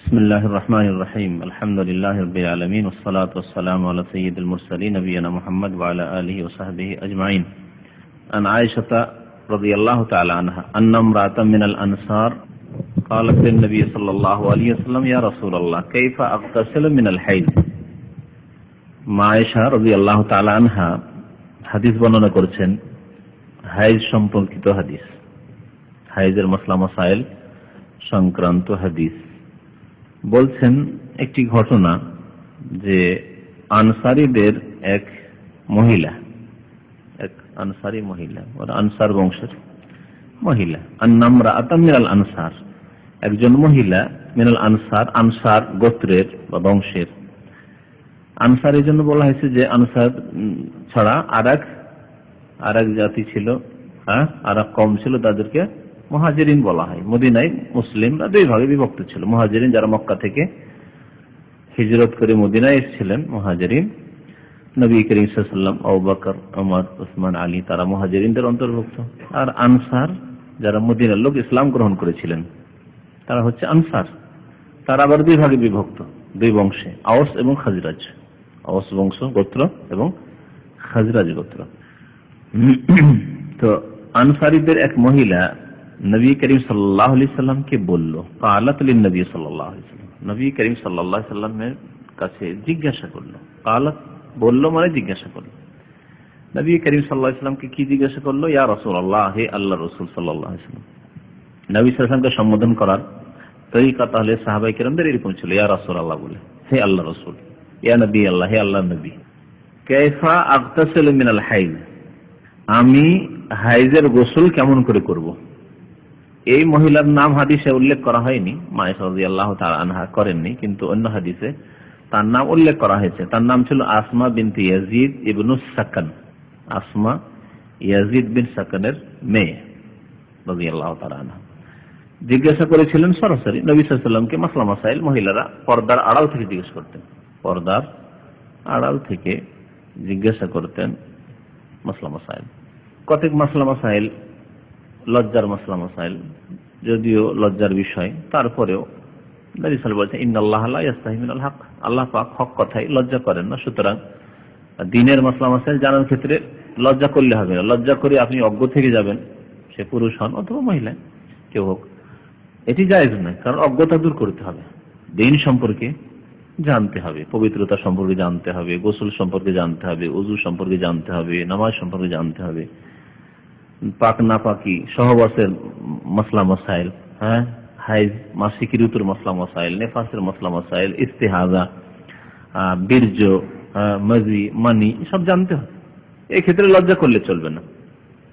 বিসমিল্লাহির রহমানির রহিম। আলহামদুলিল্লাহি রাব্বিল আলামিন ওয়াস সালাতু ওয়াস সালামু আলা সাইয়্যিদিল মুরসালিন নবিয়িনা মুহাম্মদ ওয়া আলা আলিহি ওয়া সাহবিহি আজমাইন। আন আয়েশা রাদিয়াল্লাহু তাআলা আনহা আন্না ইমরাআতান মিনাল আনসার قالت للنبي صلى الله عليه وسلم يا رسول الله كيف اغتسل من الحيض। মা আয়েশা রাদিয়াল্লাহু তাআলা আনহা হাদিস বর্ণনা করেছেন, হাইজ সম্পর্কিত হাদিস, হাইজের মাসলা মাসাইল সংক্রান্ত হাদিস। বলছেন একটি ঘটনা যে আনসারীদের এক আনসারী মহিলা, ওরা আনসার বংশের মহিলা, আন্নামরাআতাম মিনাল আনসার, একজন মহিলা, মিনাল আনসার, আনসার গোত্রের বা বংশের। আনসার এই জন্য বলা হয়েছে যে আনসার ছাড়া আর এক জাতি ছিল, আর এক কওম ছিল, তাদেরকে মুহাজিরিন বলা হয়। মদিনায় মুসলিমরা দুই ভাগে বিভক্ত ছিল। মুহাজিরিন যারা মক্কা থেকে হিজরত করে মদিনায় এসেছিলেন, মুহাজিরিন। নবী করিম সাল্লাল্লাহু আলাইহি ওয়াসাল্লাম, আবু বকর, ওমর, ওসমান, আলী, তারা মুহাজিরিনদের অন্তর্ভুক্ত। আর আনসার যারা মদিনার লোক, ইসলাম গ্রহণ করেছিলেন, তারা হচ্ছে আনসার। তারা আবার দুই ভাগে বিভক্ত, দুই বংশে, আওস এবং খাজরাজ। আওস বংশ গোত্র এবং খাজরাজ গোত্র। তো আনসারীদের এক মহিলা নবী করিম সাল্লাল্লাহু আলাইহি সাল্লামকে বলল, ক্বালাত লিন-নবী সাল্লাল্লাহু আলাইহি সাল্লাম, নবী করিম সাল্লাল্লাহু আলাইহি সাল্লামের কাছে জিজ্ঞাসা করলো। ক্বালাত বলল মানে জিজ্ঞাসা করলো। নবী করিম সাল্লাল্লাহু আলাইহি সাল্লামকে কি জিজ্ঞাসা করলো? ইয়া রাসূলুল্লাহ, হে আল্লাহর রাসূল সাল্লাল্লাহু আলাইহি সাল্লাম। নবী সাল্লাল্লাহু আলাইহি সাল্লামকে সম্বোধন করার তরিকা তাহলে সাহাবায়ে কেরামদের এরকম ছিল, ইয়া রাসূলুল্লাহ বলে, হে আল্লাহর রাসূল, ইয়া নবী আল্লাহ, হে আল্লাহর নবী। কাইফা আগতাসিলু মিনাল হাইজ, আমি হাইজের গোসল কেমন করে করব? এই মহিলার নাম হাদিসে উল্লেখ করা হয়নি, মা আয়েশা রাদিয়াল্লাহু তাআলা আনহা করেননি, কিন্তু অন্য হাদিসে তার নাম উল্লেখ করা হয়েছে। তার নাম ছিল আসমা বিনতে ইয়াজিদ ইবনে সাকান, আসমা ইয়াজিদ বিন সাকানের মেয়ে রাদিয়াল্লাহু তাআলা আনহা। জিজ্ঞাসা করেছিলেন সরাসরি নবী সাল্লাল্লাহু আলাইহি ওয়াসাল্লামকে মাসলা মাসাইল। মহিলারা পর্দার আড়াল থেকে জিজ্ঞেস করতেন, পর্দার আড়াল থেকে জিজ্ঞাসা করতেন মাসলা মাসাইল। কতক মাসলা মাসাইল লজ্জার মাসলা মাসাইল, যদিও লজ্জার বিষয়, তারপরেও নবী সাল্লাল্লাহু আলাইহি ওয়াসাল্লাম বলেছেন, ইন্নাল্লাহা লা ইস্তাহি মিনাল হক, আল্লাহ পাক হক কথাই লজ্জা করেন না। সুতরাং দ্বীনের মাসলা মাসাইল জানার ক্ষেত্রে লজ্জা করলে হবে না। লজ্জা করে আপনি অজ্ঞ থেকে যাবেন, সে পুরুষ হন অথবা মহিলা কেউ হোক, এটি জায়েজ নয়। কারণ অজ্ঞতা দূর করতে হবে, দ্বীন সম্পর্কে জানতে হবে, পবিত্রতা সম্পর্কে জানতে হবে, গোসল সম্পর্কে জানতে হবে, ওযু সম্পর্কে জানতে হবে, নামাজ সম্পর্কে জানতে হবে, পাক না পাকি, সহবাসের মাসলা মাসাইল, হাইজ, মাসিক ঋতুর মাসলা মাসাইল, নেফাসের মাসলা মাসাইল, ইস্তিহাজা, বীর্য, মাজি, মানি, সব জানতে হবে। এই ক্ষেত্রে লজ্জা করলে চলবে না।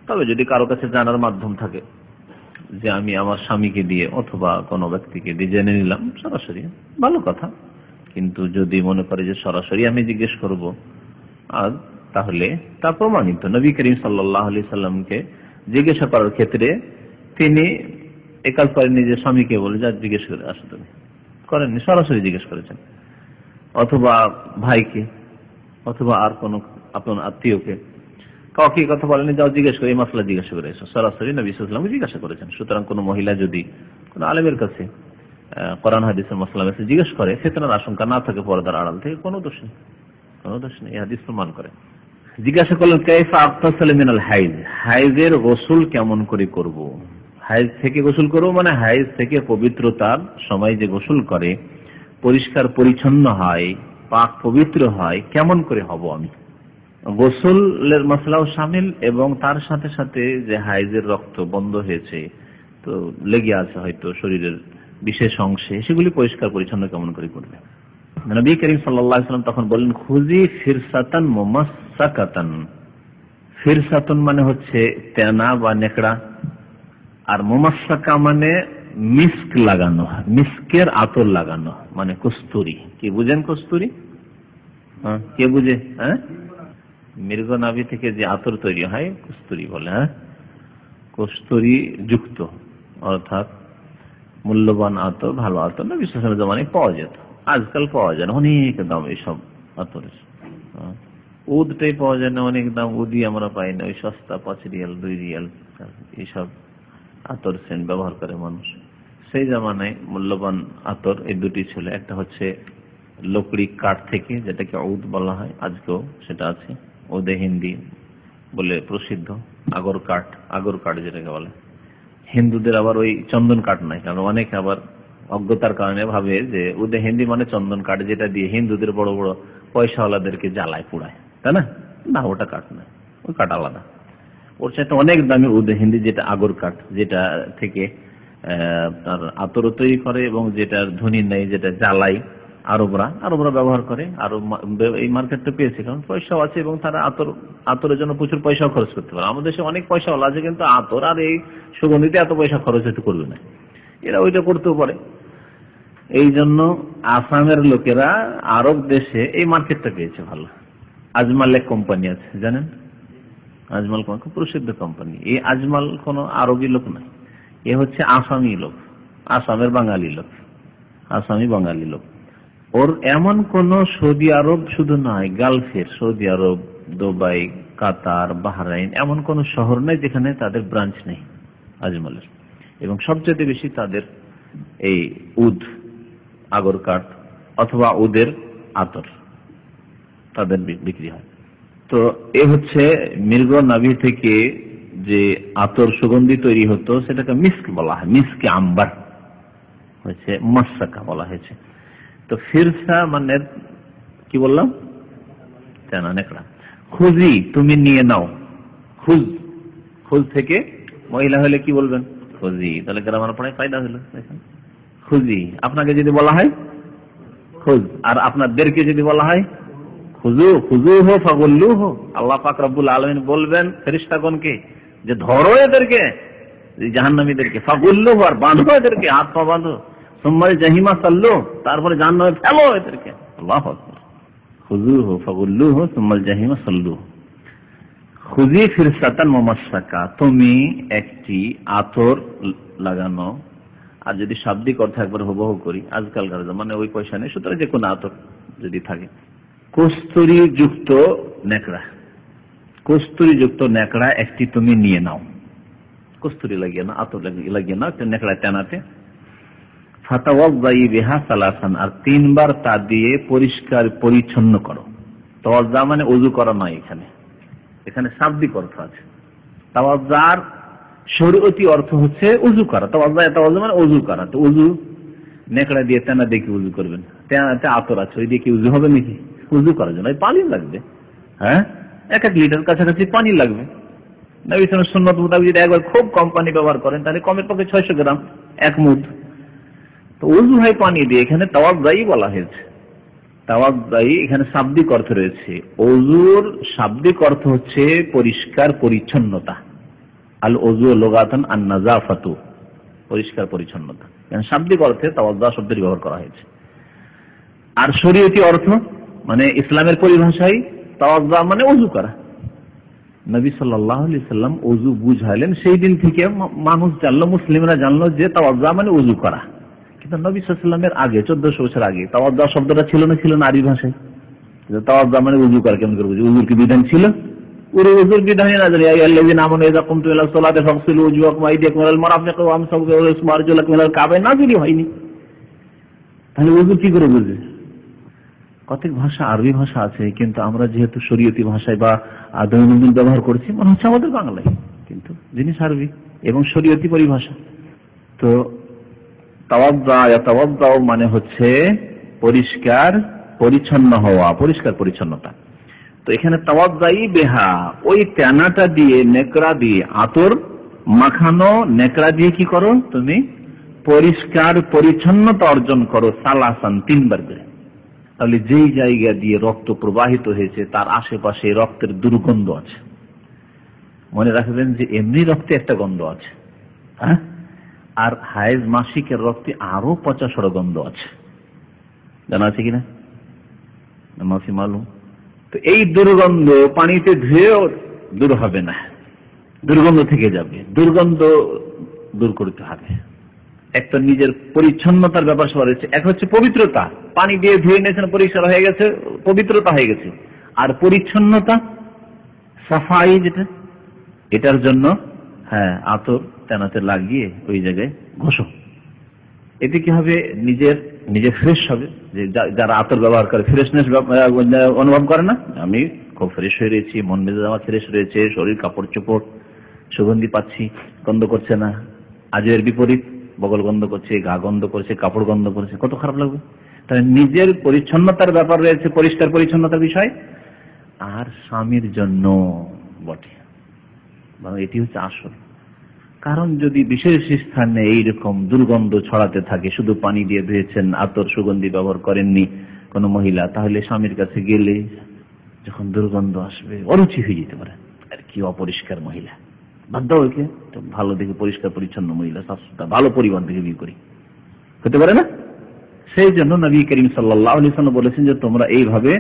তবে যদি কারো কাছে জানার মাধ্যম থাকে, যে আমি আমার স্বামীকে দিয়ে অথবা কোনো ব্যক্তিকে দিয়ে জেনে নিলাম সরাসরি, ভালো কথা। কিন্তু যদি মনে করে যে সরাসরি আমি জিজ্ঞেস করব, আর তাহলে তা প্রমাণিত। নবী করিম সাল্লাল্লাহু আলাইহি সাল্লামকে জিজ্ঞাসা করার ক্ষেত্রে তিনি একাল করেননি যে স্বামীকে বলে যা জিজ্ঞেস করে আসো, তুমি করেননি, সরাসরি জিজ্ঞেস করেছেন। অথবা ভাইকে, অথবা আর কোন আপনার আত্মীয়কে, কাউকে কথা বলেনি যাও জিজ্ঞেস করে, এই মাসলা জিজ্ঞাসা করে এসো, সরাসরি নবী সাল্লাল্লাহু আলাইহি ওয়াসাল্লামকে জিজ্ঞাসা করেছেন। সুতরাং কোন মহিলা যদি কোন আলেমের কাছে কোরআন হাদিসের মাসলা মেসে জিজ্ঞেস করে, ফিতনার আশঙ্কা না থাকে পর্দার আড়াল থেকে, কোনো দোষ নেই, কোনো দোষ নেই। এই হাদিস প্রমাণ করে। জিজ্ঞাসা করলেন, কাইফা আগতাসিলু মিনাল হাইজ, হাইজের গোসল কেমন করে করব? হাইজ থেকে গোসল করব মানে হাইজ থেকে পবিত্রতার সময় যে গোসল করে পরিষ্কার পরিচ্ছন্ন হয়, পাক পবিত্র হয়, কেমন করে হব আমি? গোসলের মাসলাও শামিল, এবং তার সাথে সাথে যে হাইজের রক্ত বন্ধ হয়েছে, তো লেগে আছে হয়তো শরীরের বিশেষ অংশে, সেগুলি পরিষ্কার পরিচ্ছন্ন কেমন করে করবে? নবী করিম সাল্লাল্লাহু আলাইহি ওয়াসাল্লাম তখন বললেন, খুজি ফিরসাতান মুমাসসাকাতান। ফিরসাতুন মানে হচ্ছে তেনা বা নেকড়া, আর মুমাসসাকা মানে মিস্ক লাগানো, মিস্কের আতর লাগানো, মানে কস্তুরি। কি বুঝেন কস্তুরি? কে বুঝে? মৃগ নাভি থেকে যে আতর তৈরি হয় কস্তুরি বলে। কস্তুরি যুক্ত, অর্থাৎ মূল্যবান আতর, ভালো আতর নবী সাল্লাল্লাহু আলাইহি ওয়াসাল্লামের জামানায় পাওয়া যেত। আজকাল পাওয়া যায় না, অনেক দাম এইসব আতরের। উদটাই পাওয়া যায় না, অনেক দাম। উদি আমরা পাই না, ওই সস্তা 5 রিয়াল 2 রিয়াল এইসব আতর সেন্ট ব্যবহার করে মানুষ। সেই জামানায় মূল্যবান আতর এই দুটি ছিল। একটা হচ্ছে লকড়ি কাঠ থেকে, যেটাকে উদ বলা হয়, আজকেও সেটা আছে, ওদে হিন্দি বলে প্রসিদ্ধ। আগর কাঠ যেটাকে বলে। হিন্দুদের আবার ওই চন্দন কাঠ নাই, কারণ অনেকে আবার অজ্ঞতার কারণে ভাবে যে উদে হিন্দি মানে চন্দন কাঠ, যেটা দিয়ে হিন্দুদের বড় বড় পয়সাওয়ালাদেরকে জ্বালায় পুড়ায়, তাই না? না, ওটা কাঠ নয়, ওই কাঠ আলাদা। ওর সাথে অনেক দামি উদে হিন্দি, যেটা আগর কাঠ, যেটা থেকে তার আতর তৈরি করে এবং যেটার ধ্বনি নেই, যেটা জ্বালাই আরবরা ব্যবহার করে। আর এই মার্কেটটা পেয়েছে কারণ পয়সাও আছে এবং তারা আতরের জন্য প্রচুর পয়সাও খরচ করতে পারে। আমাদের দেশে অনেক পয়সা আছে, কিন্তু আতর আর এই সুগন্ধিতে এত পয়সা খরচ হতে করবে না, এরা ওইটা করতেও পারে। এই জন্য আসামের লোকেরা আরব দেশে এই মার্কেটটা পেয়েছে ভালো। আজমাল এক কোম্পানি আছে, জানেন? আজমাল খুব প্রসিদ্ধ কোম্পানি। এই আজমাল কোন আরবি লোক নয়, এ হচ্ছে আসামি লোক, আসামের বাঙালি লোক, আসামি বাঙালি লোক। ওর এমন কোন সৌদি আরব শুধু নয়, গালফের সৌদি আরব, দুবাই, কাতার, বাহরাইন, এমন কোন শহর নেই যেখানে তাদের ব্রাঞ্চ নেই আজমালের। এবং সবচেয়ে বেশি তাদের এই উদ, আগর কাঠ অথবা উদের আতর তাদের বিক্রি হয়। তো এ হচ্ছে মৃগ নাভি থেকে যে আতর সুগন্ধি তৈরি হতো সেটাকে মিস্ক বলা হয়, মিস্কে আম্বার হচ্ছে, মাসাকা বলা হয়েছে। তো ফিরসা মানে কি বললাম, নেকড়া। খুজি, তুমি নিয়ে নাও। খুজ থেকে মহিলা হলে কি বলবেন? খুজি। তাহলে গ্রামার পড়ায় ফায়দা হলো। খুজি, আপনাকে যদি বলা হয় খুজ, আর আপনাদেরকে যদি বলা হয় খুজু হো ফাগুল্লু হো, আল্লাহ পাক রব্বুল আলামিন বলবেন ফেরেশতাগণকে যে ধরো এদেরকে, জাহান্নামীদেরকে, ফাগুল্লু হো, আর বাঁধো এদেরকে, হাত পা বাঁধো, সুম্মাল জাহিমা সাল্লু, তারপরে জাহান্নামে ফেলো এদেরকে। আল্লাহু আকবার। খুজু হো ফাগুল্লু হো সুম্মাল জাহিমা সাল্লু। খুজি ফিরসাতান মুমাসসাকা, তুমি একটি আতর লাগানো। আর যদি শাব্দিক অর্থ একবার হুবহু করি, আজকালকার মানে ওই পয়সা নেই, সুতরাং যে কোনো আতর যদি থাকে। কস্তুরী যুক্ত নেকড়া, কস্তুরী যুক্ত নেকড়া একটি তুমি নিয়ে নাও। কস্তুরী লাগিয়ে নাও, আতর লাগিয়ে নাও নেকড়া টানাতে। ফাতাওয়াজ্জাই বিহা সালাসান, আর 3 বার তা দিয়ে পরিষ্কার পরিচ্ছন্ন করো। তাওয়াজ্জা মানে ওযু করা নয়, এখানে শাব্দিক অর্থ আছে। তাওয়াজ্জার শরীয়তি অর্থ হচ্ছে ওযু করা। তাওয়াজ্জা মানে ওযু করা। তো ওযু নেকড়া দিয়ে টানা দিয়ে কি ওযু করবেন? টানাতে আতর আছে, ওই দিয়ে কি ওযু হবে নাকি? ওযু করার জন্য পানি লাগবে, হ্যাঁ, 1 লিটার কাছাকাছি পানি লাগবে। নবী সাল্লাল্লাহু আলাইহি ওয়াসাল্লাম সুন্নাত মোতাবেক যদি একবার খুব কম পানি ব্যবহার করেন তাহলে কমের পক্ষে 600 গ্রাম, 1 মুঠ। তো ওযু হয় পানি দিয়ে। এখানে তাওয়াজ্জাই বলা হয়েছে। তাওয়াজ্জাই এখানে শাব্দিক অর্থ রয়েছে। ওযুর শাব্দিক অর্থ হচ্ছে পরিষ্কার পরিচ্ছন্নতা। আল ওযু লুগাতান আন নাযাফাতু, পরিষ্কার পরিচ্ছন্নতা। এখানে শাব্দিক অর্থে তাওয়াজ্জা শব্দটি ব্যবহার করা হয়েছে। আর শরীয়তি অর্থ মানে ইসলামের পরিভাষায় তাওয়াজ্জা মানে ওযু করা। নবী সাল্লাল্লাহু আলাইহি সাল্লাম ওযু বুঝাইলেন, সেই দিন থেকে মানুষ জানলো, মুসলিমরা জানলো যে তাওয়াজ্জা মানে ওযু করা। কিন্তু নবী সাল্লাল্লাহু আলাইহি সাল্লামের আগে 1400 বছর আগে তাওয়াজ্জা শব্দটা ছিল না আরবি ভাষায়। তাওয়াজ্জা মানে ওযু করা। কেমন করে বুঝি? ওযুর কি বিধান ছিল? পুরো ওযুর বিধানই না জানি। আইয়াল্লাযিনা আমানু ইযা কুমতুম ইলা সালাতি ফাগসিলু ওজুহাকুম ওয়া আইদিয়াকুম ইলাল মারাফিকি ওয়ামসাহু বিরুসুমারজুলাকুম ইলাল কাবাইন নাযিলই হয়নি। তাহলে ওযু কি করে বুঝবে? কতক ভাষা আরবি ভাষা আছে, কিন্তু আমরা যেহেতু শরীয়তি ভাষায় বা দৈনন্দিন ব্যবহার করছি, মনে হচ্ছে আমাদের বাংলায়, কিন্তু জিনিস আরবি এবং শরীয়তি পরিভাষা। তো তাওয়াজ্জা মানে হচ্ছে পরিষ্কার পরিচ্ছন্ন হওয়া, পরিষ্কার পরিচ্ছন্নতা। তো এখানে তাওয়াজ্জাই বিহা, ওই টানাটা দিয়ে, নেকড়া দিয়ে আতর মাখানো নেকড়া দিয়ে কি করো? তুমি পরিষ্কার পরিচ্ছন্নতা অর্জন করো। সালাসান, 3 বার করে। তাহলে যেই জায়গা দিয়ে রক্ত প্রবাহিত হয়েছে তার আশেপাশে রক্তের দুর্গন্ধ আছে। মনে রাখবেন যে এমনি রক্তে একটা গন্ধ আছে, হ্যাঁ, আর হায়েজ মাসিকের রক্তে আরো 50 গন্ধ আছে। জানা আছে কিনা? মাসি মালুম। তো এই দুর্গন্ধ পানিতে ধুয়েও দূর হবে না, দুর্গন্ধ থেকে যাবে। দুর্গন্ধ দূর করতে হবে। একটা নিজের পরিচ্ছন্নতার ব্যাপার সবার রয়েছে। এক হচ্ছে পবিত্রতা, পানি দিয়ে ধুয়ে নিয়েছেন, পরিষ্কার হয়ে গেছে, পবিত্রতা হয়ে গেছে। আর পরিচ্ছন্নতা, সাফাই, যেটা এটার জন্য হ্যাঁ আতর টানাতে লাগিয়ে ওই জায়গায় ঘষো, এতে কি হবে, নিজে ফ্রেশ হবে। যে যারা আতর ব্যবহার করে ফ্রেশনেস অনুভব করে না, আমি খুব ফ্রেশ হয়ে রয়েছি, মন মেজাজ আমার ফ্রেশ রয়েছে, শরীর কাপড় চোপড় সুগন্ধি পাচ্ছি, গন্ধ করছে না। আজ এর বিপরীত, বগল গন্ধ করছে, গা গন্ধ করছে, কাপড় গন্ধ করছে, কত খারাপ লাগবে। তাহলে নিজের পরিচ্ছন্নতার ব্যাপার রয়েছে, পরিষ্কার পরিচ্ছন্নতার বিষয়, আর স্বামীর জন্য বটে, এটি হচ্ছে আসল। কারণ যদি বিশেষ স্থানে এইরকম দুর্গন্ধ ছড়াতে থাকে, শুধু পানি দিয়ে ধুয়েছেন, আতর সুগন্ধি ব্যবহার করেননি কোন মহিলা, তাহলে স্বামীর কাছে গেলে যখন দুর্গন্ধ আসবে অরুচি হয়ে যেতে পারে। আর কি অপরিষ্কার মহিলা, বাধ্য হয়েছে ভালো দেখে পরিষ্কার পরিচ্ছন্ন মহিলা, ভালো পরিবার থেকে বিয়ে করি, হতে পারে না। সেই জন্য নবী করিম সাল্লাল্লাহু আলাইহি ওয়াসাল্লাম বলেছেন যে তোমরা এইভাবে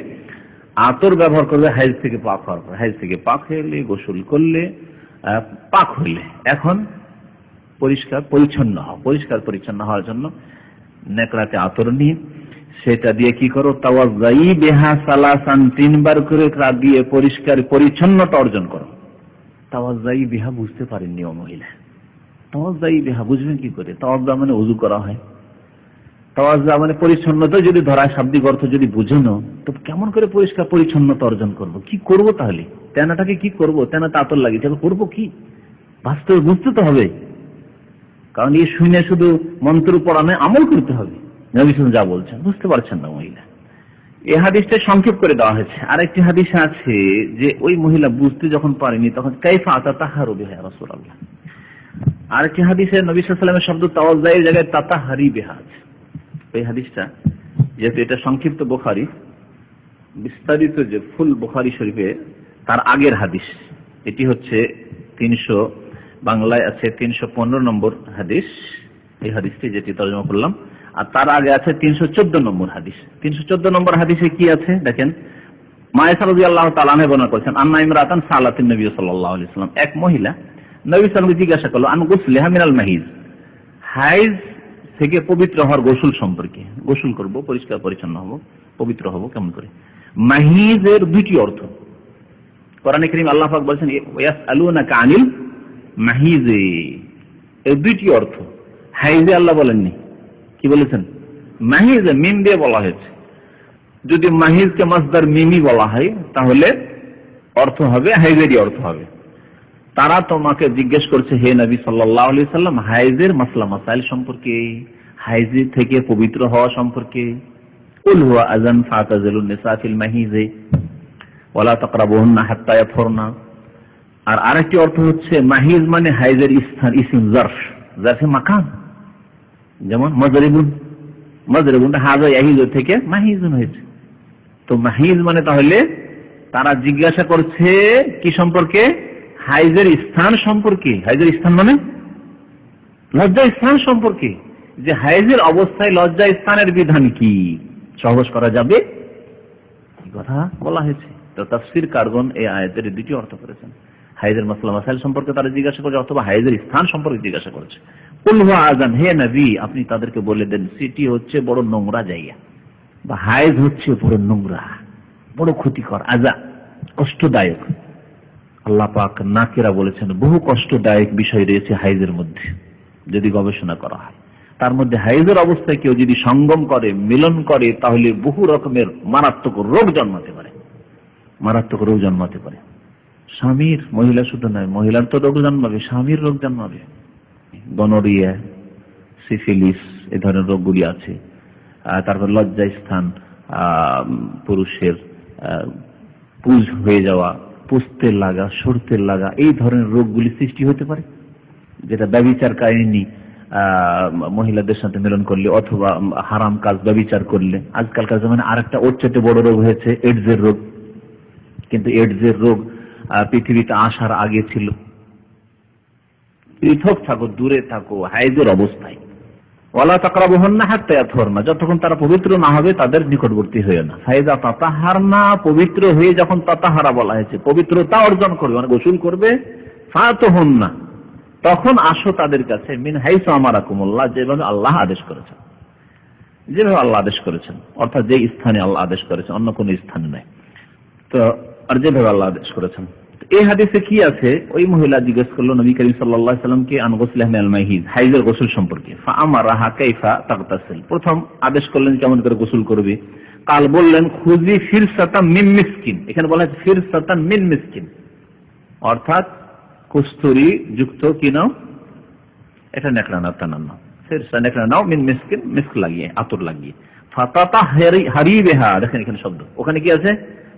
আতর ব্যবহার করবে হাইজ থেকে পাক হওয়ার পর। হাইজ থেকে পাক হলে, গোসল করলে, পাক হইলে এখন পরিষ্কার পরিচ্ছন্ন হও। পরিষ্কার পরিচ্ছন্ন হওয়ার জন্য নেকড়াতে আতর নিয়ে সেটা দিয়ে কি করো, তাওয়াজ্জাই বিহা সালাসান, 3 বার করে দিয়ে পরিষ্কার পরিচ্ছন্নতা অর্জন করো। তাওয়াজ্জাই বিহা বুঝতে পারেননি ও মহিলা, তাওয়াজ্জাই বিহা বুঝবেন কি করে? তাওয়াজ্জা মানে ওযু করা হয়, তাওয়াজ্জা মানে পরিচ্ছন্নতা যদি ধরায়, শাব্দিক অর্থ যদি বুঝে নাও, তো কেমন করে পরিষ্কার পরিচ্ছন্নতা অর্জন করব? কি করব তাহলে? তেনাটাকে কি করব? তেনাতে আতর লাগিয়েছে, করবো কি? বাস্তবে বুঝতে তো হবে, কারণ এই শুনে শুধু মন্ত্র পড়া নয়, আমল করতে হবে। নবী সাল্লাল্লাহু আলাইহি ওয়াসাল্লাম যা বলছেন বুঝতে পারছেন না মহিলা। এই হাদিসটা সংক্ষেপ করে দেওয়া হয়েছে। আরেকটি হাদিস আছে যে ওই মহিলা বুঝতে যখন পারেনি তখন কাইফা তাতাহারু বিহা ইয়া রাসূলুল্লাহ। আরেকটি হাদিসে নবী সাল্লাল্লাহু আলাইহি ওয়াসাল্লামের শব্দ তাওয়াজ্জায়ের জায়গায় তাতাহারি বিহা আছে। এই হাদিসটা যেহেতু এটা সংক্ষিপ্ত বুখারী, বিস্তারিত যে ফুল বুখারী শরীফে তার আগের হাদিস, এটি হচ্ছে 300 বাংলায় আছে 315 নম্বর হাদিস, এই হাদিসটি যেটি তরজমা করলাম। আর তার আগে আছে 314 নম্বর হাদিস। 314 নম্বর হাদিসে কি আছে দেখেন, মায়েশা রাদিয়াল্লাহু তাআলা আনহা বর্ণনা করেছেন, আন্না ইমরাতান সালাতিন নবী সাল্লাল্লাহু আলাইহি ওয়াসাল্লাম, এক মহিলা নবী সাল্লাল্লাহু আলাইহি ওয়াসাল্লামকে জিজ্ঞাসা করলো আন গুসলিহা মিনাল মাহিজ, হাইজ থেকে পবিত্র হওয়ার গোসল সম্পর্কে। গোসল করব, পরিষ্কার পরিচ্ছন্ন হব, পবিত্র হব কেমন করে? মাহিজের দুটি অর্থ কোরআনে কারীম আল্লাহ পাক বলেছেন ইয়াসআলুনাকা আনিল মাহিজে, এর দুটি অর্থ। হাইজে আল্লাহ বলেননি, কি বলেছেন? মাহিজে, মিম দিয়ে বলা হয়েছে। যদি মাহিজকে মাসদার মিমি বলা হয় তাহলে অর্থ হবে হাইজেরই অর্থ হবে। তারা তোমাকে জিজ্ঞেস করছে হে নবী সাল্লাল্লাহু আলাইহি ওয়াসাল্লাম, হাইজের মাসলা মাসাইল সম্পর্কে, হাইজ থেকে পবিত্র হওয়া সম্পর্কে। কুল হুয়া আযান ফাতাজিলুন নিসা ফিল মাহিজে ওয়ালা তাকরাবুহুন্না হাত্তা ইয়াতহুরনা। আর আরেকটি অর্থ হচ্ছে মাহিজ মানে হাইজের স্থান, ইসম জারফ, জারফে মাকান, যেমন মাজরিবুন, মাজরিবুন হাযা ইয়াহিজ থেকে মাহিজুন হয়েছে। তো মাহিজ মানে তাহলে তারা জিজ্ঞাসা করছে কি সম্পর্কে? হাইজের স্থান সম্পর্কে। হাইজের স্থান মানে লজ্জা স্থান সম্পর্কে, যে হাইজের অবস্থায় লজ্জা স্থানের বিধান কি, সহজ করা যাবে, এই কথা বলা হয়েছে। তো তাফসীর কারগণ এই আয়াতের দুটি অর্থ করেছেন। হাইজের মাসলা মাসাইল সম্পর্কে তারা জিজ্ঞাসা করছে, অথবা হাইজের স্থান সম্পর্কে জিজ্ঞাসা করছে। কুল হুয়া আযান, হে নবী আপনি তাদেরকে বলে দেন সেটি হচ্ছে বড় নোংরা জায়গা, বা হাইজ হচ্ছে বড় নোংরা, বড় ক্ষতিকর, আযা, কষ্টদায়ক। আল্লাহ পাক নাকিরা বলেছেন বহু কষ্টদায়ক বিষয় রয়েছে হাইজের মধ্যে। যদি গবেষণা করা হয় তার মধ্যে হাইজের অবস্থায় কেউ যদি সঙ্গম করে, মিলন করে, তাহলে বহু রকমের মারাত্মক রোগ জন্মাতে পারে, মারাত্মক রোগ জন্মাতে পারে। স্বামীর, মহিলা শুধু নয়, মহিলার তো রোগ জন্মাবে, স্বামীর রোগ জন্মাবে। গনোরিয়া, সিফিলিস, এই ধরনের রোগগুলি আছে। তারপর লজ্জা স্থান, পুরুষের পুজ হয়ে যাওয়া, পুষতে লাগা, সরতে লাগা, এই ধরনের রোগগুলি সৃষ্টি হতে পারে, যেটা ব্যভিচারকারিণী মহিলাদের সাথে মিলন করলে অথবা হারাম কাজ ব্যভিচার করলে। আজকালকার জমানে আরেকটা ওর চেয়ে বড় রোগ হয়েছে এইডসের রোগ। কিন্তু এইডসের রোগ পৃথিবীতে আসার আগে ছিল। পৃথক থাকো, দূরে থাকো হাইজের অবস্থায়। ওয়ালা তাকরাবুহুন্না হাত্তা ইয়াতহুরনা, যতক্ষণ তারা পবিত্র না হবে তাদের নিকটবর্তী হয়েও না। ফাইজা তাতাহারনা, পবিত্র হয়ে যখন তাতাহারা বলা হয়েছে, পবিত্রতা অর্জন করবে, মানে গোসল করবে। ফাতুহুন্না, তখন আসো তাদের কাছে, মিন হাইসু আমারাকুমুল্লাহ, যেভাবে আল্লাহ আদেশ করেছেন, যেভাবে আল্লাহ আদেশ করেছেন, অর্থাৎ যে স্থানে আল্লাহ আদেশ করেছেন, অন্য কোনো স্থানে নাই। তো আর যেভাবে আল্লাহ আদেশ করেছেন এই হাদিসে কি আছে? ওই মহিলা জিজ্ঞেস করলো নবী করিম সাল্লাল্লাহু আলাইহি সাল্লামকে আন গুসলিহি মিনাল মাহিদ, হাইজের গোসল সম্পর্কে। ফাআমারাহা কাইফা তাগতাসিল, প্রথম আদেশ করলেন কেমন করে গোসল করবে। কাল বললেন খুজি ফিরসাতাম মিন মিসকিন, এখানে বলা হয়েছে ফিরসাতান মিন মিসকিন, অর্থাৎ কস্তুরী যুক্ত কি নাও, এটা নেকড়া না, তানার নাও, ফিরসা নেকড়া নাও, মিন মিসকিন মিস্ক লাগিয়ে, আতর লাগিয়ে। ফাতাতা হারিবেহা, দেখেন এখানে শব্দ, ওখানে কি আছে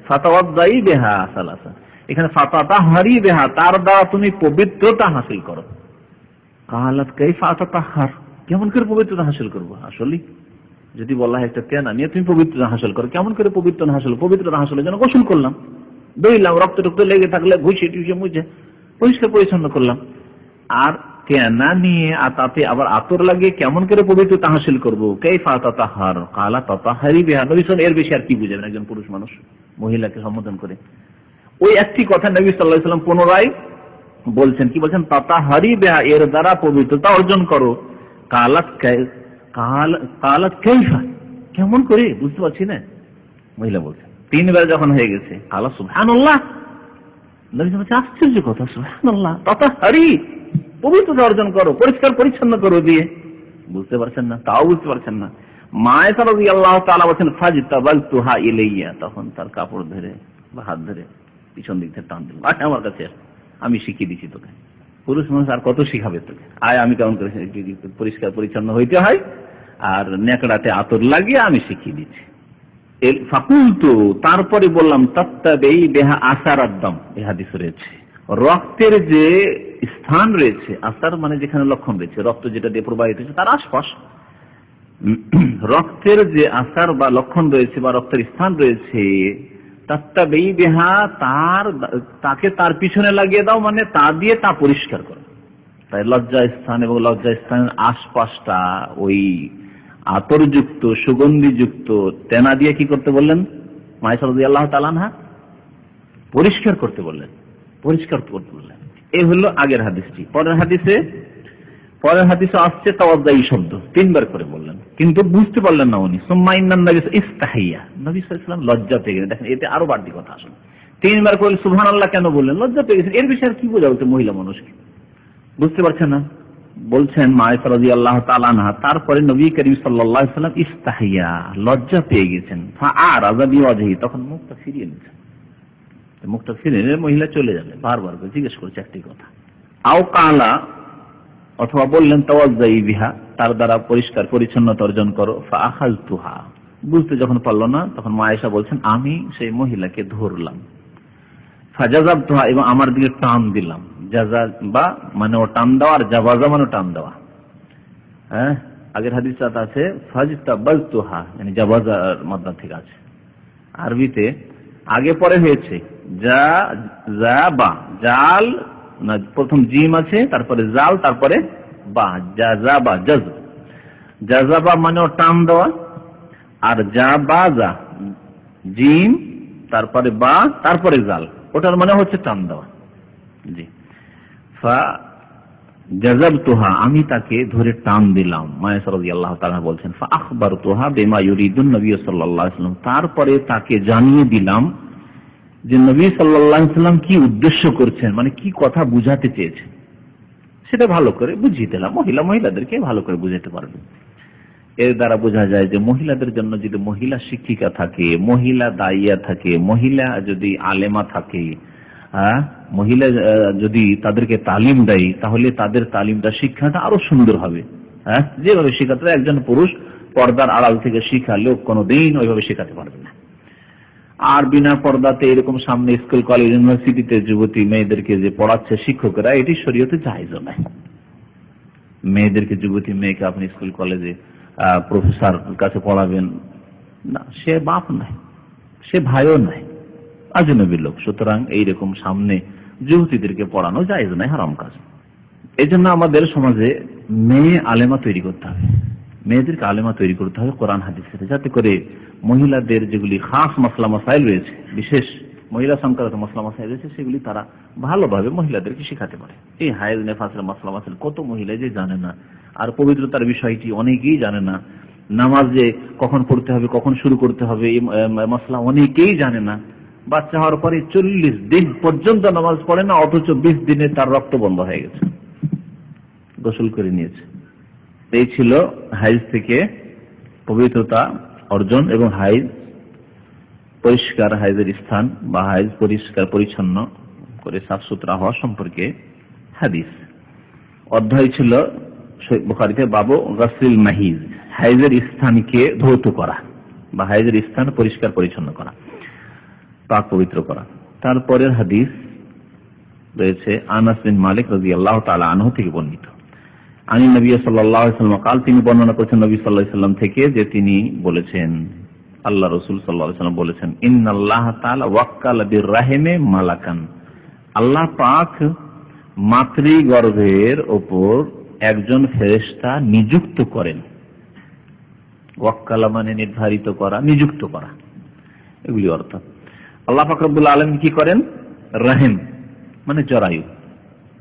ফাতাওয়াদ্দাই বিহা সালাসা, এখানে ফাতাতা হারিবেহা, তার দ্বারা তুমি পবিত্রতা হাসিল করো। কালাত কাইফা তাতাহহার, কেমন করে পবিত্রতা হাসিল করব? আসলে যদি বলা হয় একটা তেনা নিয়ে তুমি পবিত্রতা হাসিল করো, কেমন করে পবিত্রতা হাসিল? পবিত্রতা হাসিলের জন্য গোসল করলাম, দইলাম, রক্ত টক্ত লেগে থাকলে ঘুষে টুষে মুছে পরিষ্কার পরিচ্ছন্ন করলাম। আর তেনা নিয়ে আর তাতে আবার আতর লাগিয়ে কেমন করে পবিত্রতা হাসিল করবো? কাইফা তাতাহহার, কালা তাতাহহারি বিহা। নবী সাল্লাল্লাহু আলাইহি ওয়াসাল্লাম এর বেশি আর কি বুঝাবেন একজন পুরুষ মানুষ মহিলাকে সম্বোধন করে? ওই একটি কথা নবী সাল্লাল্লাহু আলাইহি ওয়াসাল্লাম পুনরায় বলছেন, কি বলছেন? তাতাহহারি বিহা, এর দ্বারা পবিত্রতা অর্জন করো। কালাত কাইফা, কেমন করে? বুঝতে পারছি না, মহিলা বলছে। তিনবার যখন হয়ে গেছে, কালা সুবহানাল্লাহ, নবী বলছেন আশ্চর্য কথা, সুবহানাল্লাহ, তাতাহহারি, পবিত্রতা অর্জন করো, পরিষ্কার পরিচ্ছন্ন করো দিয়ে। বুঝতে পারছেন না, তাও বুঝতে পারছেন না। মা আয়েশা রাদিয়াল্লাহু তাআলা বলেন ফাজতাবালতুহা ইলাইয়া, তখন তার কাপড় ধরে বা হাত ধরে পিছন দিক থেকে টান দিল, আয় আমার কাছে, আমি শিখিয়ে দিচ্ছি তোকে। পুরুষ মানুষ আর কত শিখাবে তোকে? আয়, আমি কেমন করে পরিষ্কার পরিচ্ছন্ন হইতে হয় আর নেকড়াতে আতর লাগিয়ে আমি শিখিয়ে দিচ্ছি। ফাকুলতু, তারপরে বললাম, তাত্তাবেই বিহা আসারাদ্দাম, এই হাদিসে রয়েছে রক্তের যে স্থান রয়েছে, আসার মানে যেখানে লক্ষণ রয়েছে, রক্ত যেটা দিয়ে প্রবাহিত হচ্ছে তার আশপাশ রক্তের যে আসার বা লক্ষণ রয়েছে বা রক্তের স্থান রয়েছে, তাত্তাবেই বিহা, তাকে তার পিছনে লাগিয়ে দাও, মানে তা দিয়ে তা পরিষ্কার করো। তাই লজ্জা স্থান এবং লজ্জা স্থানের আশপাশটা ওই আতরযুক্ত সুগন্ধিযুক্ত তেনা দিয়ে কি করতে বললেন? মা আয়েশা রাদিয়াল্লাহু তাআলা আনহা পরিষ্কার করতে বললেন, পরিষ্কার করতে বললেন। এই হলো আগের হাদিসটি। পরের হাদিসে আসছে তাওয়াজ্জাই শব্দ, তিনবার করে বললেন, কিন্তু বুঝতে পারলেন না উনি। সুম্মা ইন্নান নবী ইস্তাহিয়া, নবী সাল্লাল্লাহু আলাইহি ওয়াসাল্লাম লজ্জা পেয়ে গেলেন। দেখেন এতে আরো বাড়তি কথা আসলে, তিনবার করে সুবহানাল্লাহ কেন বললেন? লজ্জা পেয়ে গেছেন, এর বিষয়ে আর কি বোঝা হচ্ছে মহিলা মানুষকে? বুঝতে পারছেন না? বলছেন মা আয়েশা রাদিয়াল্লাহু তাআলা আনহা, তারপরে নবী করিম সাল্লাল্লাহু আলাইহি ওয়াসাল্লাম ইস্তাহিয়া, লজ্জা পেয়ে গেছেন। ফাআরাযা বিওয়াজহি, তখন মুখটা ফিরিয়ে নিয়েছেন। মুখটা ফিরিয়ে মহিলা চলে যাবে, বারবার করে জিজ্ঞেস করছে একটি কথা। আও কালা, অথবা বললেন তাওয়াজ্জাই বিহা, তার দ্বারা পরিষ্কার পরিচ্ছন্নতা অর্জন করো। ফাআখাযতুহা, বুঝতে যখন পারল না তখন মা আয়েশা বলছেন আমি সেই মহিলাকে ধরলাম। ফাজাযাবতুহা, এবং আমার দিকে টান দিলাম। জাযাবা মানে ও টান দেওয়া, আর জাবাজা মানে টান দেওয়া। হ্যাঁ, আগের হাদিসে আছে ফাজতাবালতুহা, মানে জাবাজার মাদ্দা থেকে আছে। আরবিতে আগে পরে হয়েছে জাবা, জাল না, প্রথম জিম আছে, তারপরে জাল, তারপরে বা, জাযাবা, জাযাবা মানে টান দেওয়া, আর জাবাজা জিম তারপরে বা তারপরে জাল, ওটার মানে হচ্ছে টান দেওয়া। জি, ফা জাযাবতুহা, আমি তাকে ধরে টান দিলাম। মা আয়েশা রাদিয়াল্লাহু তাআলা বলছেন ফা আখবারতুহা বিমা ইউরিদুন নবী সাল্লাল্লাহু আলাইহি ওয়াসাল্লাম, তারপরে তাকে জানিয়ে দিলাম যে নবী সাল্লাল্লাহু আলাইহি ওয়াসাল্লাম কি উদ্দেশ্য করছেন, মানে কি কথা বুঝাতে চেয়েছেন, সেটা ভালো করে বুঝিয়ে দিলাম। মহিলাদেরকে ভালো করে বুঝাতে পারবে। এর দ্বারা বোঝা যায় যে মহিলাদের জন্য যদি মহিলা শিক্ষিকা থাকে, মহিলা দাইয়া থাকে, মহিলা যদি আলেমা থাকে, মহিলা যদি তাদেরকে তালিম দেয়, তাহলে তাদের তালিমটা, শিক্ষাটা আরো সুন্দর হবে। যেভাবে শেখাতে একজন পুরুষ পর্দার আড়াল থেকে শিখালেও কোনোদিন ওইভাবে শেখাতে পারবে না। আর বিনা পর্দাতে এরকম সামনে স্কুল কলেজ ইউনিভার্সিটিতে যুবতী মেয়েদেরকে যে পড়াচ্ছে শিক্ষকরা, এটি শরীয়তে জায়েজ নয়। মেয়েদেরকে, যুবতী মেয়েকে আপনি স্কুল কলেজে প্রফেসর কাছে পড়াবেন না, সে বাপ নাই, সে ভাইও নাই, আজনবীর লোক। সুতরাং এইরকম সামনে যুবতীদেরকে পড়ানো জায়েজ নাই, হারাম কাজ। এই জন্য আমাদের সমাজে মেয়ে আলেমা তৈরি করতে হবে, মেয়েদেরকে আলেমা তৈরি করতে হবে কোরআন হাদিসের, যাতে করে মহিলাদের যেগুলি খাস মাসলা মাসাইল রয়েছে, বিশেষ মহিলা সংক্রান্ত মাসলা মাসাইল রয়েছে, সেগুলি তারা ভালোভাবে মহিলাদেরকে শেখাতে পারে। এই হায়েজ নেফাসের মাসলা মাসাইল কত মহিলা যে জানে না, আর পবিত্রতার বিষয়টি অনেকেই জানে না। নামাজ যে কখন পড়তে হবে, কখন শুরু করতে হবে, এই মাসলা অনেকেই জানে না। বাচ্চা হওয়ার পরে 40 দিন পর্যন্ত নামাজ পড়ে না, অথচ 20 দিনে তার রক্ত বন্ধ হয়ে গেছে, গোসল করে নিয়েছে। এই ছিল হাইজ থেকে পবিত্রতা অর্জন এবং হাইজ পরিষ্কার, হাইজের স্থান বা হাইজ পরিষ্কার পরিচ্ছন্ন করে সাফ সুতরা হওয়া সম্পর্কে হাদিস। অধ্যায় ছিল বুখারীতে বাবু গাসলিল মাহিজ, হাইজের স্থানকে ধৌত করা বা হাইজের স্থান পরিষ্কার পরিচ্ছন্ন করা, পাক পবিত্র করা। তারপরের হাদিস রয়েছে আনাস বিন মালিক রাদিয়াল্লাহু তাআলা আনহু থেকে বর্ণিত। আনি নবী সাল্লাল্লাহু আলাইহি ওয়াসাল্লাম কাল, তিনি বর্ণনা করেছেন নবী সাল্লাল্লাহু আলাইহি ওয়াসাল্লাম থেকে যে তিনি বলেছেন, আল্লাহ রাসূল সাল্লাল্লাহু আলাইহি ওয়াসাল্লাম বলেছেন, ইন্নাল্লাহ তাআলা ওয়াক্কালা বির-রাহিমে মালাকান, আল্লাহ পাক মাতৃগর্ভের উপর একজন ফেরেশতা নিযুক্ত করেন। ওয়াক্কালা মানে নির্ধারিত করা, নিযুক্ত করা, এগুলি অর্থ। আল্লাহ পাক রব্বুল আলামিন কি করেন? রাহিম মানে জরায়ু,